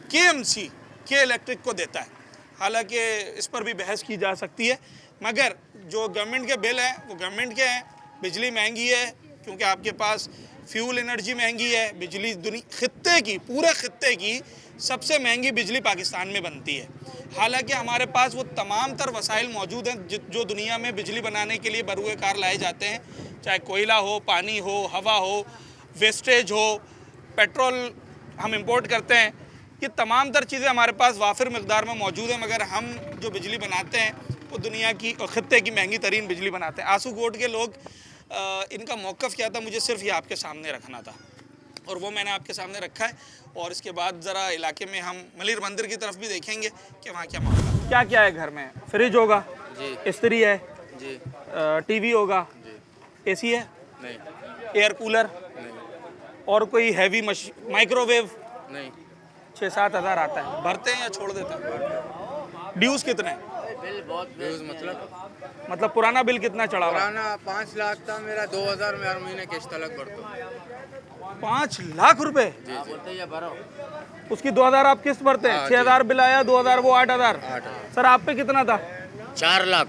[SPEAKER 1] KMC, के इलेक्ट्रिक को देता है। हालांकि इस पर भी बहस की जा सकती है, मगर जो गवर्नमेंट के बिल हैं वो गवर्नमेंट के हैं। बिजली महंगी है क्योंकि आपके पास फ्यूल एनर्जी महंगी है। बिजली खित्ते की, पूरे खित्ते की सबसे महंगी बिजली पाकिस्तान में बनती है। हालांकि हमारे पास वो तमाम तर वसाइल मौजूद हैं जो दुनिया में बिजली बनाने के लिए बरूए कार लाए जाते हैं, चाहे कोयला हो, पानी हो, हवा हो, वेस्टेज हो, पेट्रोल हम इंपोर्ट करते हैं। ये तमाम तर चीज़ें हमारे पास वाफिर मकदार में मौजूद हैं, मगर हम जो बिजली बनाते हैं वो दुनिया की और ख़ित्ते की महंगी तरीन बिजली बनाते हैं। आंसू कोर्ट के लोग, इनका मौक़िफ़ क्या था, मुझे सिर्फ ये आपके सामने रखना था और वो मैंने आपके सामने रखा है। और इसके बाद ज़रा इलाके में हम मलिर मंदिर की तरफ भी देखेंगे कि वहाँ क्या मामला। क्या क्या है घर में? फ्रिज होगा जी, इस्त्री है जी, TV होगा जी, AC है नहीं, एयर कूलर नहीं, और कोई हैवी मशीन, माइक्रोवेव नहीं। 6-7 हज़ार आता है, भरते हैं या छोड़ देते हैं? ड्यूज़ कितने?
[SPEAKER 7] बिल बहुत ड्यूज़
[SPEAKER 1] मतलब पुराना बिल कितना चढ़ा हुआ?
[SPEAKER 7] पुराना 5 लाख था मेरा, 2,000 में हर महीने किस्त अलग भरता।
[SPEAKER 1] 5 लाख रुपए?
[SPEAKER 7] बोलते हैं भरो,
[SPEAKER 1] उसकी 2,000 आप किस्त भरते हैं? 6,000 बिल आया, 2,000 वो 8,000। सर आप पे कितना था?
[SPEAKER 7] 4 लाख।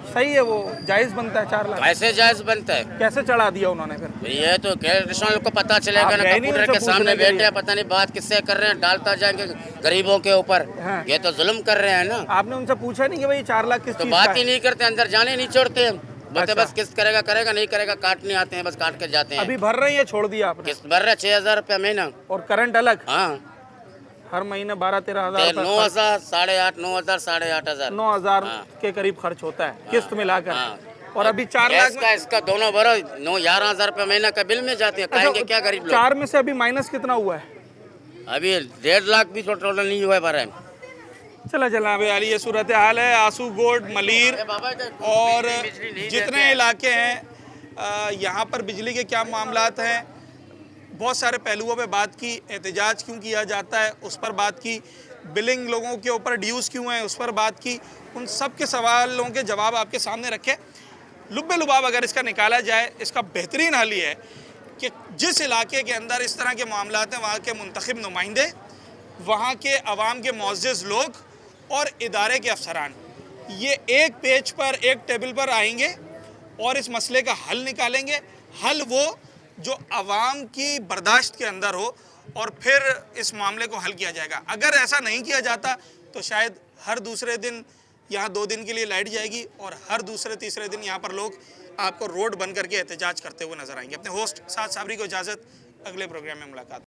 [SPEAKER 1] सही है, वो जायज़ बनता है 4 लाख?
[SPEAKER 7] कैसे जायज़ बनता है?
[SPEAKER 1] कैसे चढ़ा दिया उन्होंने फिर?
[SPEAKER 7] ये तो किसान को पता चलेगा ना, कंप्यूटर के सामने बैठे हैं, पता नहीं बात किससे कर रहे हैं, डालता जाएंगे गरीबों के ऊपर। हाँ। ये तो जुल्म कर रहे हैं ना।
[SPEAKER 1] आपने उनसे पूछा नहीं कि भाई 4 लाख किस
[SPEAKER 7] तो बात ही नहीं करते, अंदर जाने नहीं छोड़ते हैं, बोलते बस किस्त करेगा करेगा, नहीं करेगा काटने आते हैं, बस काट के जाते हैं।
[SPEAKER 1] अभी भर रहे हैं या छोड़ दिया आपने?
[SPEAKER 7] किस्त भर रहे 6,000 रुपया महीना,
[SPEAKER 1] और करंट अलग?
[SPEAKER 7] हाँ।
[SPEAKER 1] हर महीने 12-13 हज़ार
[SPEAKER 6] 9,000, 8,500, 9,000, 8,500
[SPEAKER 1] 9,000 के करीब खर्च होता है किस्त मिलाकर। और अभी 4 लाख
[SPEAKER 6] इसका इसका दोनों भरो 11,000 रुपये महीना का बिल में जाते हैं। खाएंगे क्या गरीब लोग?
[SPEAKER 1] 4 में से अभी माइनस कितना हुआ है?
[SPEAKER 6] अभी 1.5 लाख भी टोटल नहीं हुआ है।
[SPEAKER 1] चला अभी ये सूरत हाल है आसूगोड, मलीर और जितने इलाके हैं यहाँ पर बिजली के क्या मामलात हैं। बहुत सारे पहलुओं पे बात की, एहतजाज क्यों किया जाता है उस पर बात की, बिलिंग लोगों के ऊपर ड्यूज़ क्यों है उस पर बात की। उन सब के सवालों के जवाब आपके सामने रखे। लुब्बे लुबाब अगर इसका निकाला जाए, इसका बेहतरीन हल ये है कि जिस इलाके के अंदर इस तरह के मामलात हैं वहाँ के मुंतखब नुमाइंदे, वहाँ के अवाम के मुअज़्ज़िज़ लोग और इदारे के अफसरान ये एक पेज पर, एक टेबल पर आएंगे और इस मसले का हल निकालेंगे। हल वो जो अवाम की बर्दाश्त के अंदर हो और फिर इस मामले को हल किया जाएगा। अगर ऐसा नहीं किया जाता तो शायद हर दूसरे दिन यहाँ 2 दिन के लिए लाइट जाएगी और हर दूसरे तीसरे दिन यहाँ पर लोग आपको रोड बंद करके एहतजाज करते हुए नजर आएंगे। अपने होस्ट साद साबरी को इजाज़त, अगले प्रोग्राम में मुलाकात।